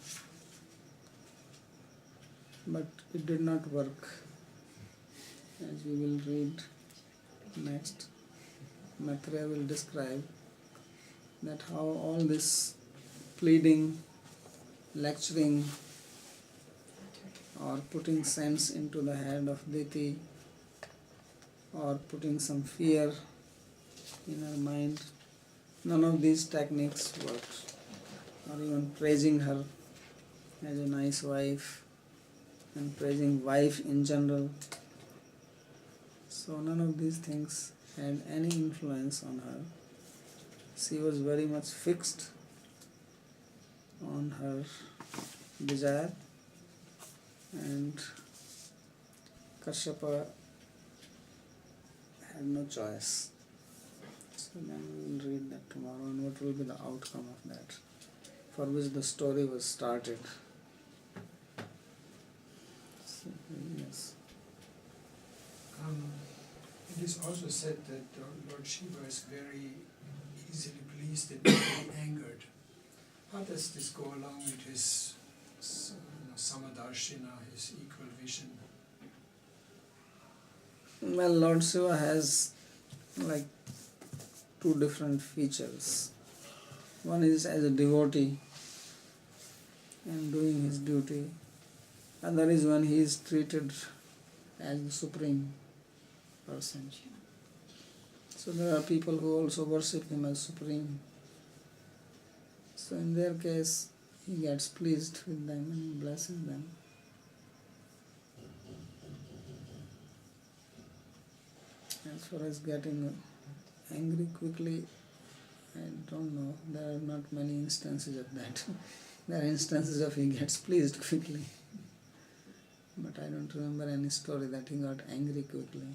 S1: but it did not work. As we will read next, Maitreya will describe that how all this pleading, lecturing, or putting sense into the head of Diti, or putting some fear in her mind, none of these techniques worked. Or even praising her as a nice wife and praising wife in general. So none of these things had any influence on her. She was very much fixed on her desire, and Kashyapa had no choice. So then we will read that tomorrow, and what will be the outcome of that, for which the story was started. So, yes.
S4: It is also said that Lord Shiva is very easily pleased and very angered. How does this go along with his Samadarshina, his equal vision?
S1: Well, Lord Shiva has like two different features. One is as a devotee and doing his duty. Other is when he is treated as the supreme person. So there are people who also worship him as supreme. So in their case, he gets pleased with them and blesses them. As far as getting angry quickly, I don't know. There are not many instances of that. There are instances of he gets pleased quickly. But I don't remember any story that he got angry quickly.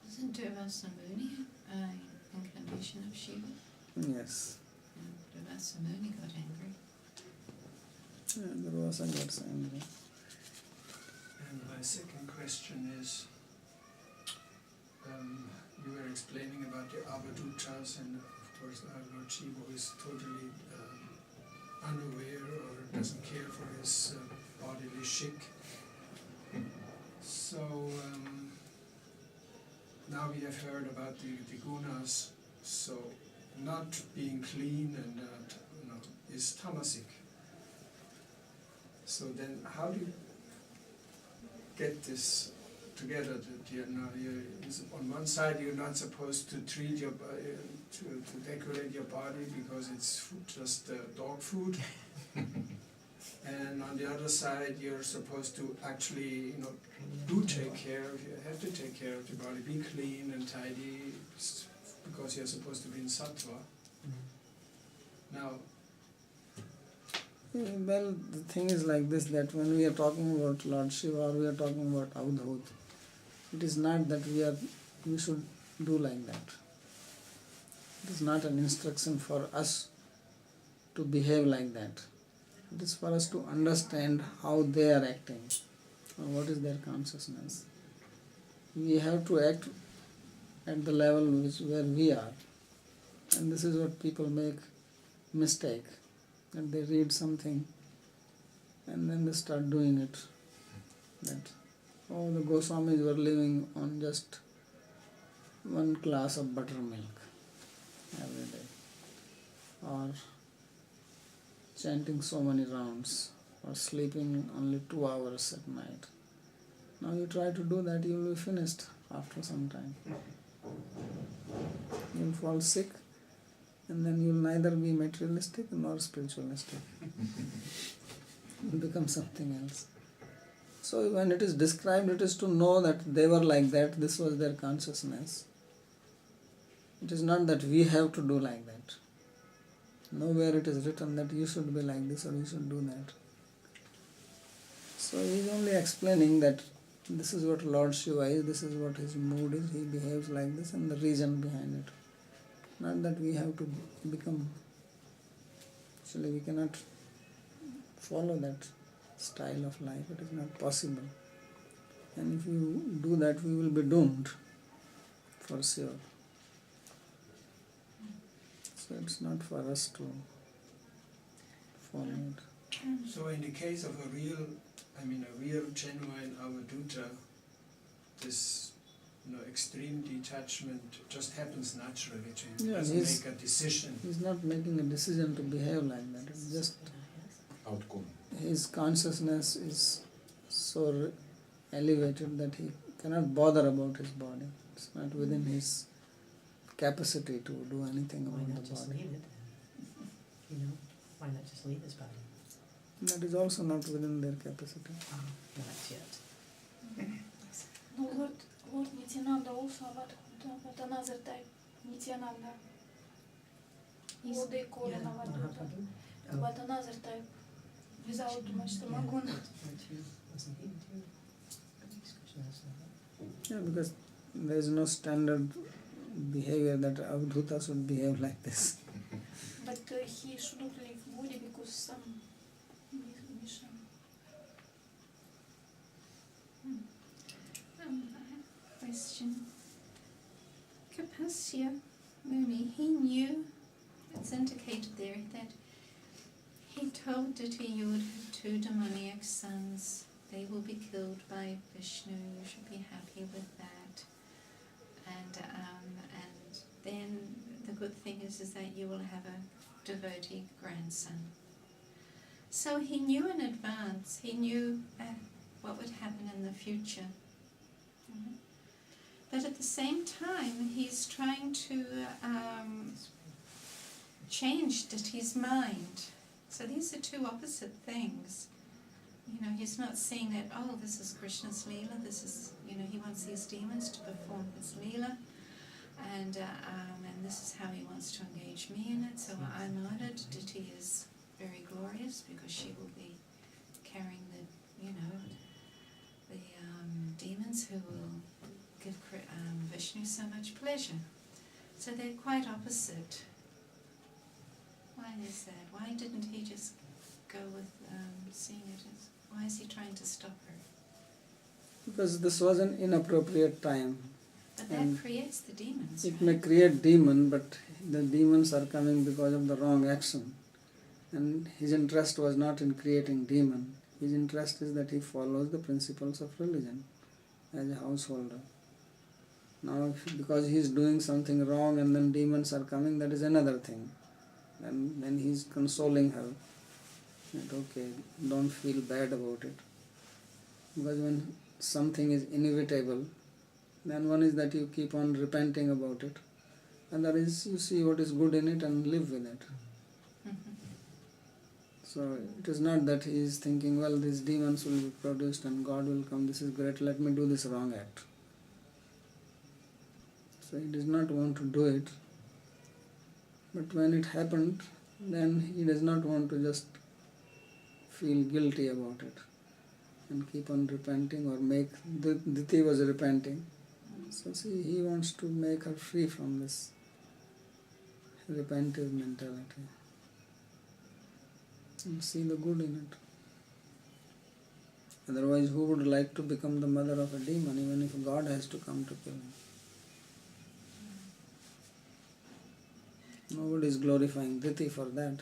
S2: Wasn't Durvasa Muni an incarnation of Shiva?
S1: Yes.
S2: And Durvasa Muni got angry.
S1: Durvasa gets angry.
S4: And my second question is, you were explaining about the avadutas, and of course Lord Shiva is totally unaware or doesn't care for his bodily chic. So now we have heard about the gunas, so not being clean and is tamasic. So then how do you get this together, that on one side you're not supposed to treat your to decorate your body because it's just dog food, and on the other side you're supposed to actually do take care of, you have to take care of your body, be clean and tidy because you're supposed to be in sattva. Now
S1: well, the thing is like this, that when we are talking about Lord Shiva or we are talking about Avadhut, it is not that we should do like that. It is not an instruction for us to behave like that. It is for us to understand how they are acting or what is their consciousness. We have to act at the level where we are. And this is what people make mistake. And they read something and then they start doing it. That, oh, the Goswamis were living on just one glass of buttermilk every day, or chanting so many rounds, or sleeping only 2 hours at night. Now you try to do that, you will be finished after some time. You will fall sick, and then you will neither be materialistic nor spiritualistic. You will become something else. So when it is described, it is to know that they were like that, this was their consciousness. It is not that we have to do like that. Nowhere it is written that you should be like this or you should do that. So he is only explaining that this is what Lord Shiva is, this is what his mood is, he behaves like this, and the reason behind it. Not that we have to become, actually we cannot follow that style of life, it is not possible. And if you do that, we will be doomed, for sure. So it's not for us to follow it.
S4: So in the case of a real genuine avadhuta, this extreme detachment just happens naturally to him. He
S1: Yeah,
S4: doesn't make a decision.
S1: He's not making a decision to behave like that. It's just
S3: Outcome.
S1: his consciousness is so elevated that he cannot bother about his body. It's not within his capacity to do anything
S5: Why
S1: about
S5: not
S1: the
S5: just
S1: body.
S5: leave it then? You know, why not just leave his body?
S1: That is also not within their capacity.
S5: Not yet.
S2: No, Lord Nityananda also but another type. Nityananda. What they call an avadhuta. But another type. Without too much tamaguna.
S1: Yeah, because there is no standard behavior that avadhuta should behave like this.
S2: But he shouldn't leave body because some mission. I have a question. Kapasya Muni, he knew, it's indicated there, that he told Diti, you would have 2 demoniac sons. They will be killed by Vishnu. You should be happy with that. And then the good thing is that you will have a devotee grandson. So he knew in advance. He knew what would happen in the future. Mhm. But at the same time, he's trying to change Diti's mind. So these are 2 opposite things. He's not seeing that, oh, this is Krishna's Leela, this is, he wants these demons to perform his Leela, and this is how he wants to engage me in it, so I'm honored. Diti is very glorious because she will be carrying the demons who will give Vishnu so much pleasure. So they're quite opposite. Why is that? Why didn't he just go with seeing it as, why is he trying to stop her?
S1: Because this was an inappropriate time.
S2: But that creates the demons,
S1: It
S2: right?
S1: may create demon, but the demons are coming because of the wrong action. And his interest was not in creating demon. His interest is that he follows the principles of religion as a householder. Now, because he is doing something wrong and then demons are coming, that is another thing. And then he is consoling her that, okay, don't feel bad about it. Because when something is inevitable, then one is that you keep on repenting about it. Other is you see what is good in it and live with it. So it is not that he is thinking, well, these demons will be produced and God will come, this is great, let me do this wrong act. So he does not want to do it. But when it happened, then he does not want to just feel guilty about it and keep on repenting or make, Diti was repenting. So see, he wants to make her free from this repentive mentality and see the good in it. Otherwise, who would like to become the mother of a demon, even if God has to come to kill him? Nobody is glorifying Diti for that.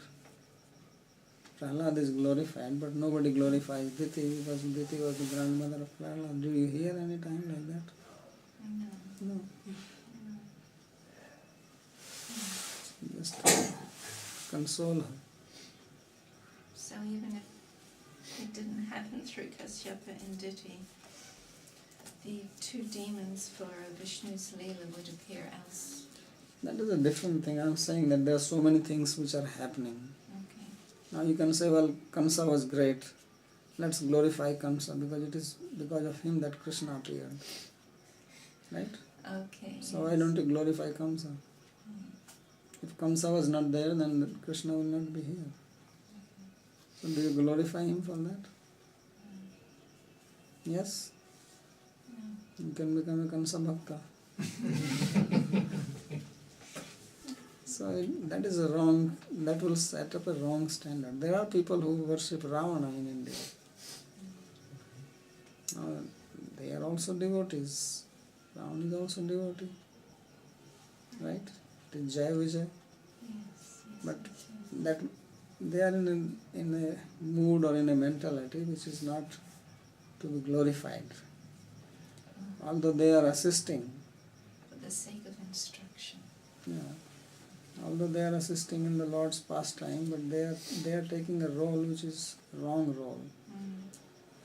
S1: Prahlad is glorified, but nobody glorifies Diti because Diti was the grandmother of Prahlad. Do you hear any time like that?
S2: No.
S1: No. Just console her.
S2: So even if it didn't happen through Kasyapa and Diti, the 2 demons for Vishnu's Leela would appear else.
S1: That is a different thing. I am saying that there are so many things which are happening.
S2: Okay.
S1: Now you can say, well, Kamsa was great. Let's glorify Kamsa because it is because of him that Krishna appeared. Right?
S2: Okay.
S1: So why don't you glorify Kamsa? If Kamsa was not there, then Krishna will not be here. So do you glorify him for that? Yes?
S2: No.
S1: You can become a Kamsa Bhakta. So that is a wrong, that will set up a wrong standard. There are people who worship Ravana in India. They are also devotees. Ravana is also devotee. Right? It is Jai Vijay.
S2: Yes.
S1: that they are in a mood or in a mentality which is not to be glorified. Although they are assisting,
S2: For the sake of instruction.
S1: although they are assisting in the Lord's pastime, but they are taking a role which is wrong role.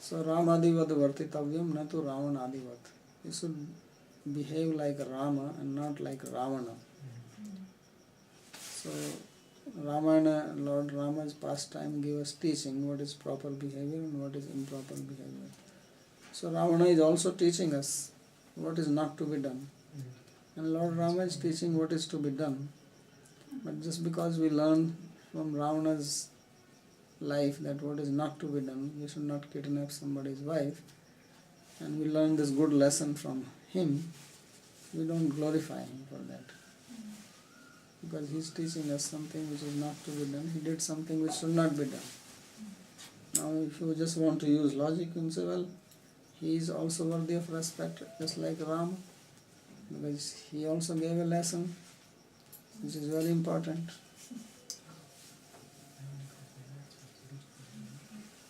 S1: So Ramadivat vartitavyam na tu Ravanadivat. You should behave like Rama and not like Ravana. So Ramayana, Lord Rama's pastime give us teaching what is proper behavior and what is improper behavior. So Ravana is also teaching us what is not to be done. And Lord Rama is teaching what is to be done. But just because we learn from Ravana's life that what is not to be done, we should not kidnap somebody's wife, and we learn this good lesson from him, we don't glorify him for that. Because he is teaching us something which is not to be done. He did something which should not be done. Now if you just want to use logic, you can say, well, he is also worthy of respect, just like Rama, because he also gave a lesson which is very important.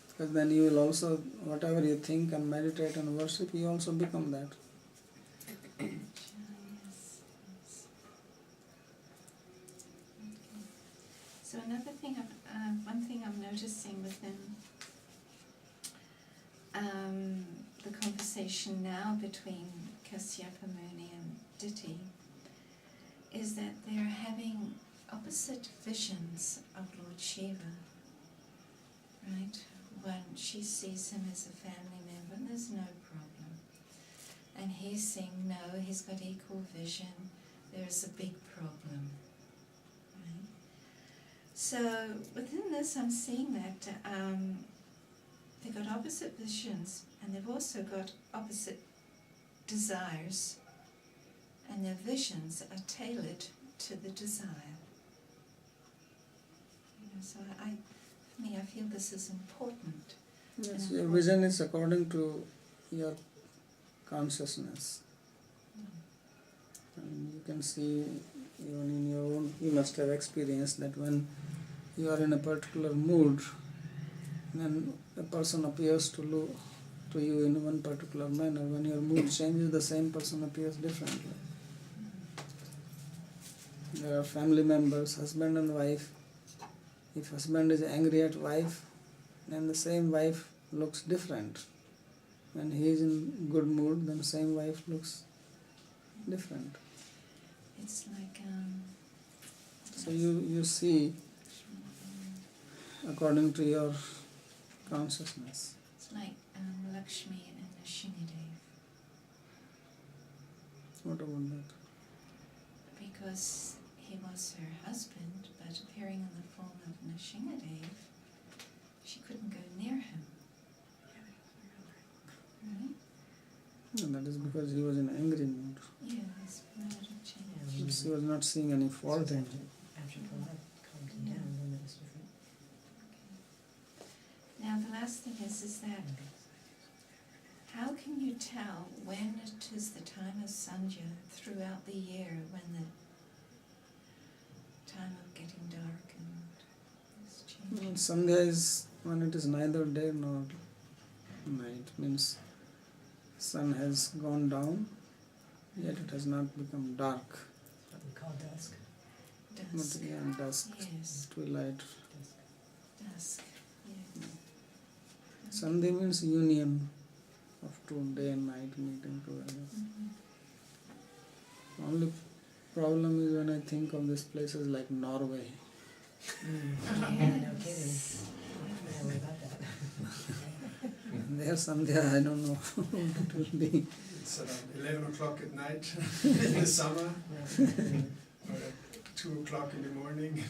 S1: Because then you will also, whatever you think and meditate and worship, you also become that.
S2: Yes. So another thing, one thing I'm noticing within the conversation now between Kasyapa Muni and Diti is that they're having opposite visions of Lord Shiva, right? When she sees him as a family member, there's no problem. And he's saying, no, he's got equal vision, there's a big problem. Right? So within this I'm seeing that they've got opposite visions and they've also got opposite desires, and their visions are tailored to the desire. So for me, I feel this is important.
S1: Yes, your vision is according to your consciousness. And you can see even in your own, you must have experienced that when you are in a particular mood, then a person appears to you in one particular manner. When your mood changes, the same person appears differently. There are family members, husband and wife. If husband is angry at wife, then the same wife looks different. When he is in good mood, then same wife looks different.
S2: It's like
S1: So you see according to your consciousness.
S2: it's like Lakshmi and Nrsimhadev,
S1: What about that?
S2: because he was her husband, but appearing in the form of Nrsimhadev, she couldn't go near him. Right?
S1: And that is because he was in angry mood.
S2: Yeah, his mood had changed.
S1: She was not seeing any fault in him.
S5: After Prahlad calmed him down, then it was different.
S2: Now the last thing is that how can you tell when it is the time of Sandhya throughout the year, when the time of getting dark and is changing?
S1: Sandhya is when it is neither day nor night. Means sun has gone down, yet it has not become dark.
S5: What we call dusk.
S2: Dusk.
S1: But yeah, dusk,
S2: Yes,
S1: twilight.
S2: dusk. Yes.
S1: Sandhya means union of two, day and night meeting together.
S2: Mhm.
S1: Only problem is when I think of these places like Norway.
S5: Yeah, no kidding. Yeah, what about that?
S1: There Sandhya, I don't know what it will be.
S4: It's around 11 o'clock at night in the summer, or at 2 o'clock in the morning,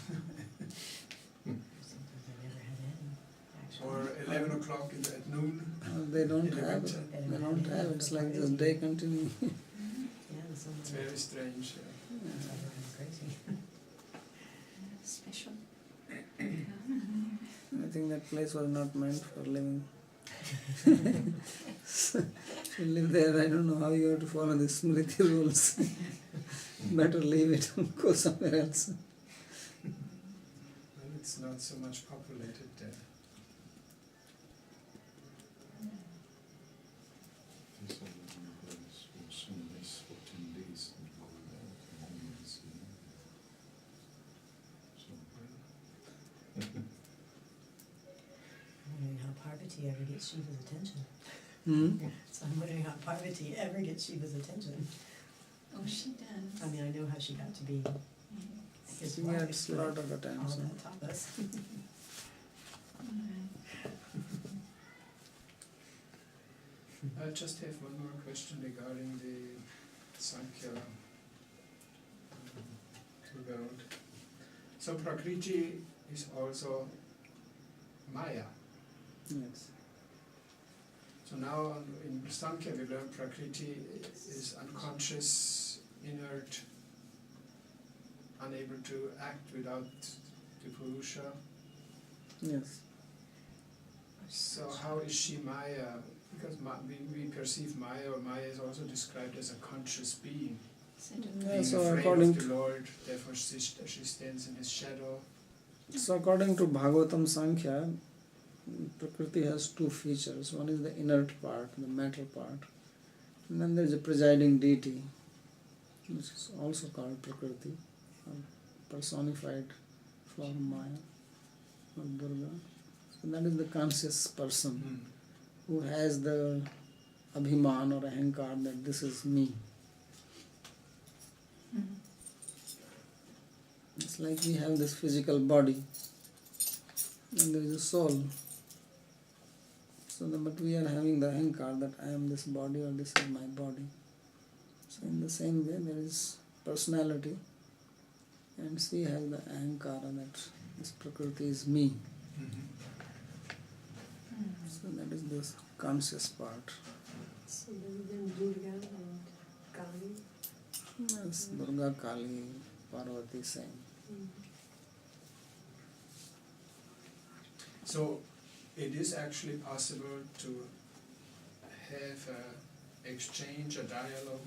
S5: Sometimes I never had any, actually.
S4: or 11 o'clock at noon.
S1: They don't
S4: In the
S1: have
S4: winter.
S1: it. They don't have it. It's like this day continuing.
S5: Yeah, the sun
S4: It's
S5: was
S4: very strange.
S5: kind of crazy.
S2: Special.
S1: I think that place was not meant for living. So, if you live there, I don't know how you have to follow the Smriti rules. Better leave it and go somewhere else.
S4: And it's not so much populated there.
S3: This one will soon miss for 10 days and go home and see. So,
S5: I'm wondering how Parvati ever gets Shiva's attention.
S1: Hmm?
S5: So I'm wondering how Parvati ever gets Shiva's attention.
S2: Oh, she does.
S5: I mean, I know how she got to be
S2: Yes.
S5: his
S1: She
S5: wife,
S1: gets
S5: but
S1: a lot of
S5: all
S1: attention.
S5: that tapas.
S2: Right.
S4: I just have one more question regarding the Sankhya world. So Prakriti is also Maya.
S1: Yes.
S4: So now in Sankhya we learn Prakriti is unconscious, inert, unable to act without the Purusha.
S1: Yes.
S4: So how is she Maya? Because we perceive Maya, or Maya is also described as a conscious being.
S1: Yeah,
S4: Being
S1: so
S4: afraid
S1: according
S4: of the
S1: to
S4: Lord, therefore she stands in his shadow.
S1: So according to Bhagavatam Sankhya, Prakriti has two features. One is the inert part, the matter part. And then there is a presiding deity, which is also called Prakriti, or personified form Maya, or Durga. So that is the conscious person who has the abhiman or ahankar that this is me. It's like we have this physical body and there is a soul. But we are having the ahankar that I am this body or this is my body. So in the same way there is personality and she has the ahankar that this Prakriti is me. So that is this conscious part.
S5: So then Durga and Kali.
S1: Yes, Durga, Kali, Parvati, same.
S4: So it is actually possible to have an exchange, a dialogue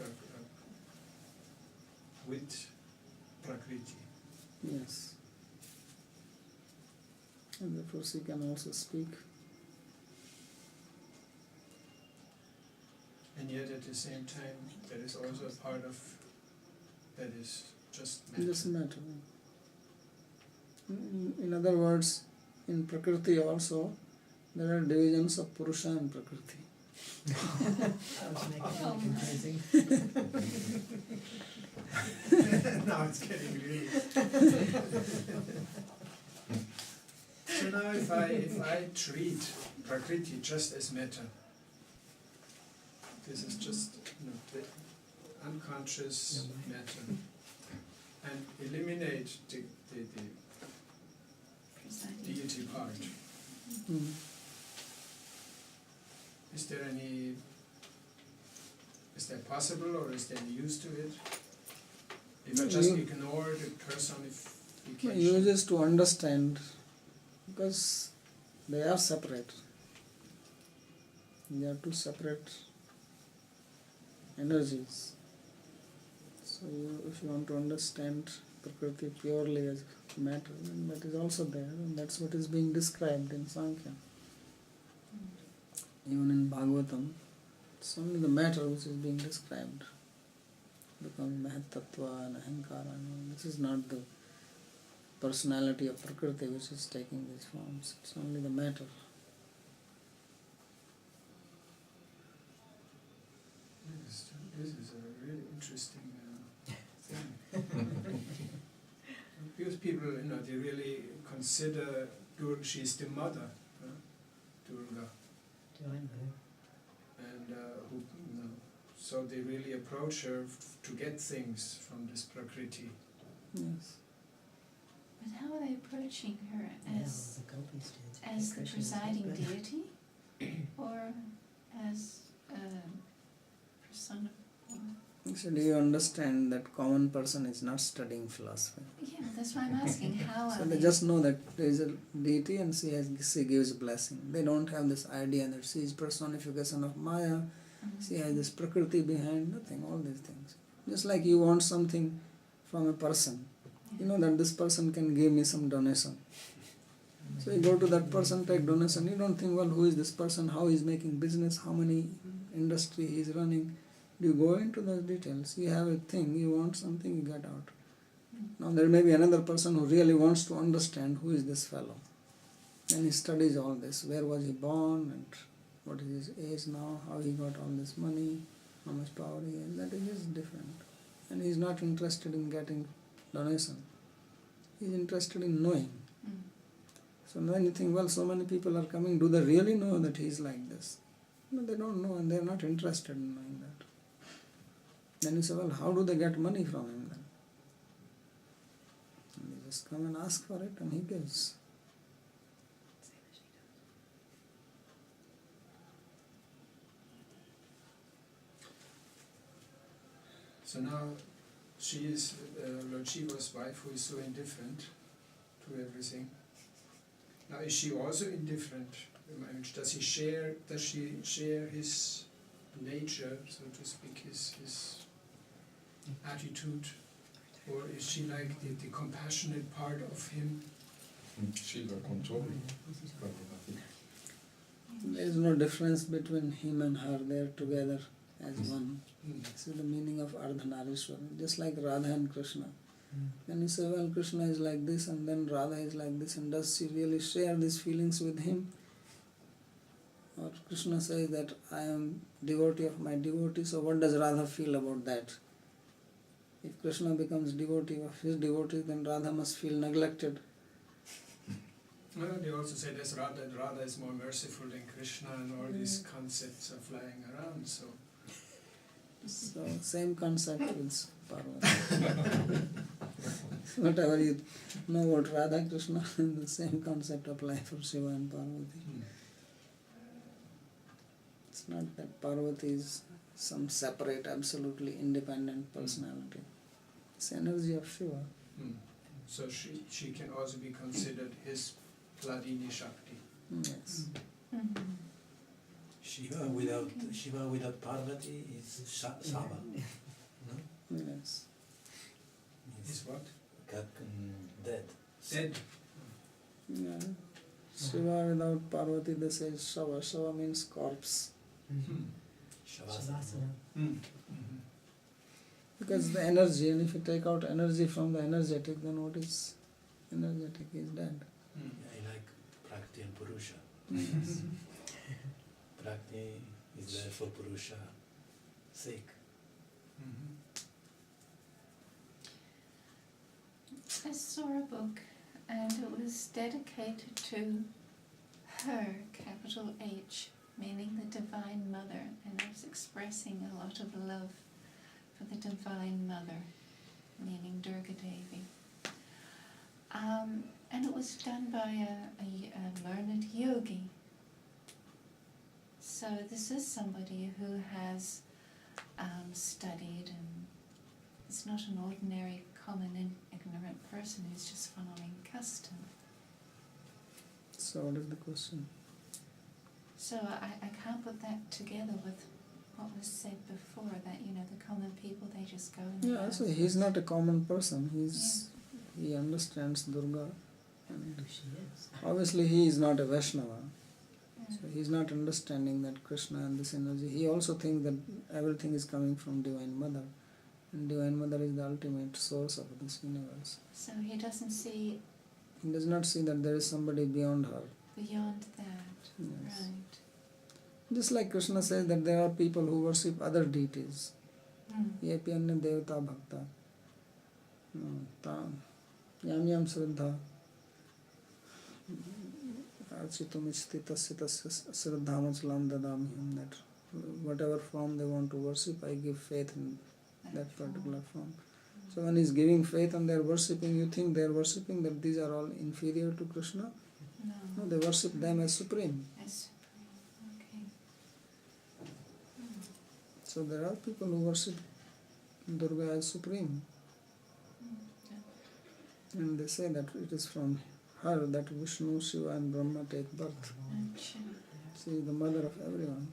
S4: with Prakriti.
S1: Yes. And therefore she can also speak.
S4: And yet at the same time there is also a part of that is just matter.
S1: Just matter. In other words, in Prakriti also, there are divisions of Purusha and Prakriti.
S5: That was making it confusing.
S4: Now it's getting really. So now if I treat Prakriti just as matter, this is just the unconscious matter, and eliminate the deity part.
S1: Mm.
S4: Is that possible, or is there any use to it? If I just ignore the personification?
S1: You just to understand, because they are separate. They are two separate energies. So if you want to understand Prakriti purely as matter, then that is also there, and that's what is being described in Sankhya. Even in Bhagavatam, it's only the matter which is being described. Because Mahatattva and Ahankara, this is not the personality of Prakriti which is taking these forms, it's only the matter.
S4: This is a really interesting thing. Because people, they really consider Durga, she's the mother, Durga.
S5: Divine Mother.
S4: And so they really approach her to get things from this Prakriti.
S1: Yes.
S2: But how are they approaching her? As
S5: the gopis did.
S2: as the
S5: Krishna
S2: presiding
S5: was
S2: deity, or as persona?
S1: So do you understand that common person is not studying philosophy?
S2: Yeah, that's why I'm asking. How
S1: So
S2: are
S1: they just know that there is a deity and she gives blessing. They don't have this idea that she is personification of Maya, she has this Prakriti behind, nothing, all these things. Just like you want something from a person, you know that this person can give me some donation. So you go to that person, take donation, you don't think, well, who is this person, how he is making business, how many industry he is running. You go into those details. You have a thing, you want something, you get out. Now there may be another person who really wants to understand who is this fellow. And he studies all this. Where was he born and what is his age now, how he got all this money, how much power he has. That is just different. And he is not interested in getting donation. He is interested in knowing. So then you think, well, so many people are coming, do they really know that he is like this? No, they don't know and they are not interested in knowing that. Then you say, well, how do they get money from him then? And they just come and ask for it and he gives.
S4: So now she is Lord Shiva's wife, who is so indifferent to everything. Now is she also indifferent? Does she share his nature, so to speak, his attitude? Or is she like the compassionate part of him?
S3: Shiva controlling Bhagavatam.
S1: There is no difference between him and her. They are together as one. This is the meaning of Ardhanarishwara. Just like Radha and Krishna. When you say, well, Krishna is like this and then Radha is like this, and does she really share these feelings with him? Or Krishna says that I am devotee of my devotee, so what does Radha feel about that? If Krishna becomes devotee of his devotee, then Radha must feel neglected.
S4: Well, they also say that Radha is more merciful than Krishna, and all these concepts are flying around. So
S1: Same concept with Parvati. Whatever you know about Radha Krishna, the same concept applies for Shiva and Parvati. It's not that Parvati is some separate, absolutely independent personality. It's energy of Shiva.
S4: So she can also be considered his Vladini Shakti.
S1: Yes.
S6: Shiva without Parvati is Sava. No?
S1: Yes.
S4: Is what?
S6: Dead.
S4: Dead.
S1: Yeah. Shiva without Parvati, they say Shava. Shava means corpse.
S6: Shavasana.
S1: Because the energy, and if you take out energy from the energetic, then what is energetic is dead.
S6: I like Prakti and Purusha.
S1: Yes.
S6: Prakti is there for Purusha sake.
S2: I saw a book and it was dedicated to her, capital H, meaning the Divine Mother, and it was expressing a lot of love for the Divine Mother, meaning Durga Devi. And it was done by a learned yogi. So this is somebody who has studied, and it's not an ordinary, common, ignorant person who's just following custom.
S1: So what is the question?
S2: So I can't put that together with what was said before, that, the common people, they just go and
S1: Yeah, so he's not a common person. He understands Durga. And obviously he is not a Vaishnava. So he is not understanding that Krishna and this energy. He also thinks that everything is coming from Divine Mother. And Divine Mother is the ultimate source of this universe.
S2: So he doesn't see
S1: He does not see that there is somebody beyond her.
S2: beyond that.
S1: Yes.
S2: Right.
S1: Just like Krishna says that there are people who worship other deities. Yepi anya devata bhakta. Yam yam sraddha. Architum ichti tasya tasya sraddhamachalam dadamiham. That whatever form they want to worship, I give faith in that particular form. So when he's giving faith and they're worshipping, you think they're worshipping that these are all inferior to Krishna? No, they worship them as supreme.
S2: Yes. Okay.
S1: So there are people who worship Durga as supreme. And they say that it is from her that Vishnu, Shiva and Brahma take birth. She is the mother of everyone,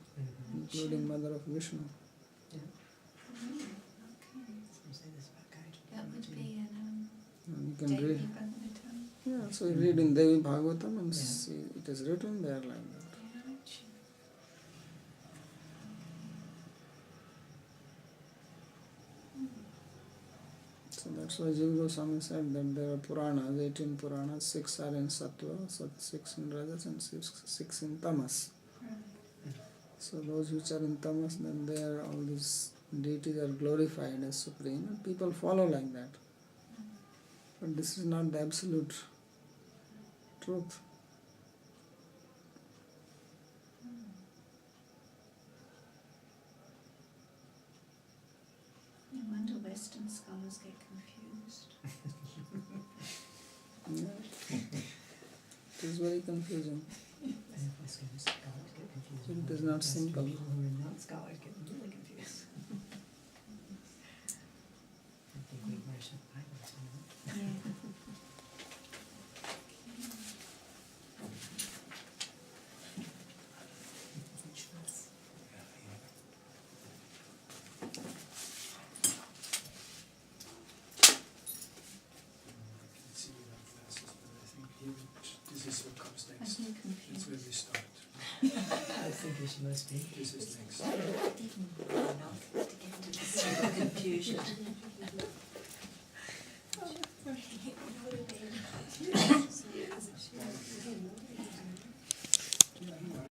S1: including mother of Vishnu.
S2: That would be in
S1: And you can read.
S2: Bhagavatam.
S1: Yeah, So you read in Devi Bhagavatam and
S5: Yeah.
S1: see it is written there like that. So that's why Jiva Goswami said that there are Puranas, 18 Puranas, 6 are in Sattva, 6 in Rajas and 6 in Tamas. So those which are in Tamas, then they are, all these deities are glorified as supreme and people follow like that. But this is not the absolute truth.
S2: No wonder Western scholars get confused.
S1: Yeah. It is very confusing.
S5: And if Western scholars get confused.
S1: It is not
S5: Western
S1: simple.
S5: people who are not scholars get really confused. I think we worship idols, you know?
S2: Yeah.
S4: Let's see what classes, but I think here this is what comes
S2: I'm
S4: next.
S2: here
S4: That's where
S2: confused.
S4: we start.
S5: I was thinking she must be.
S4: This is next.
S5: Not to get into this sort of confusion.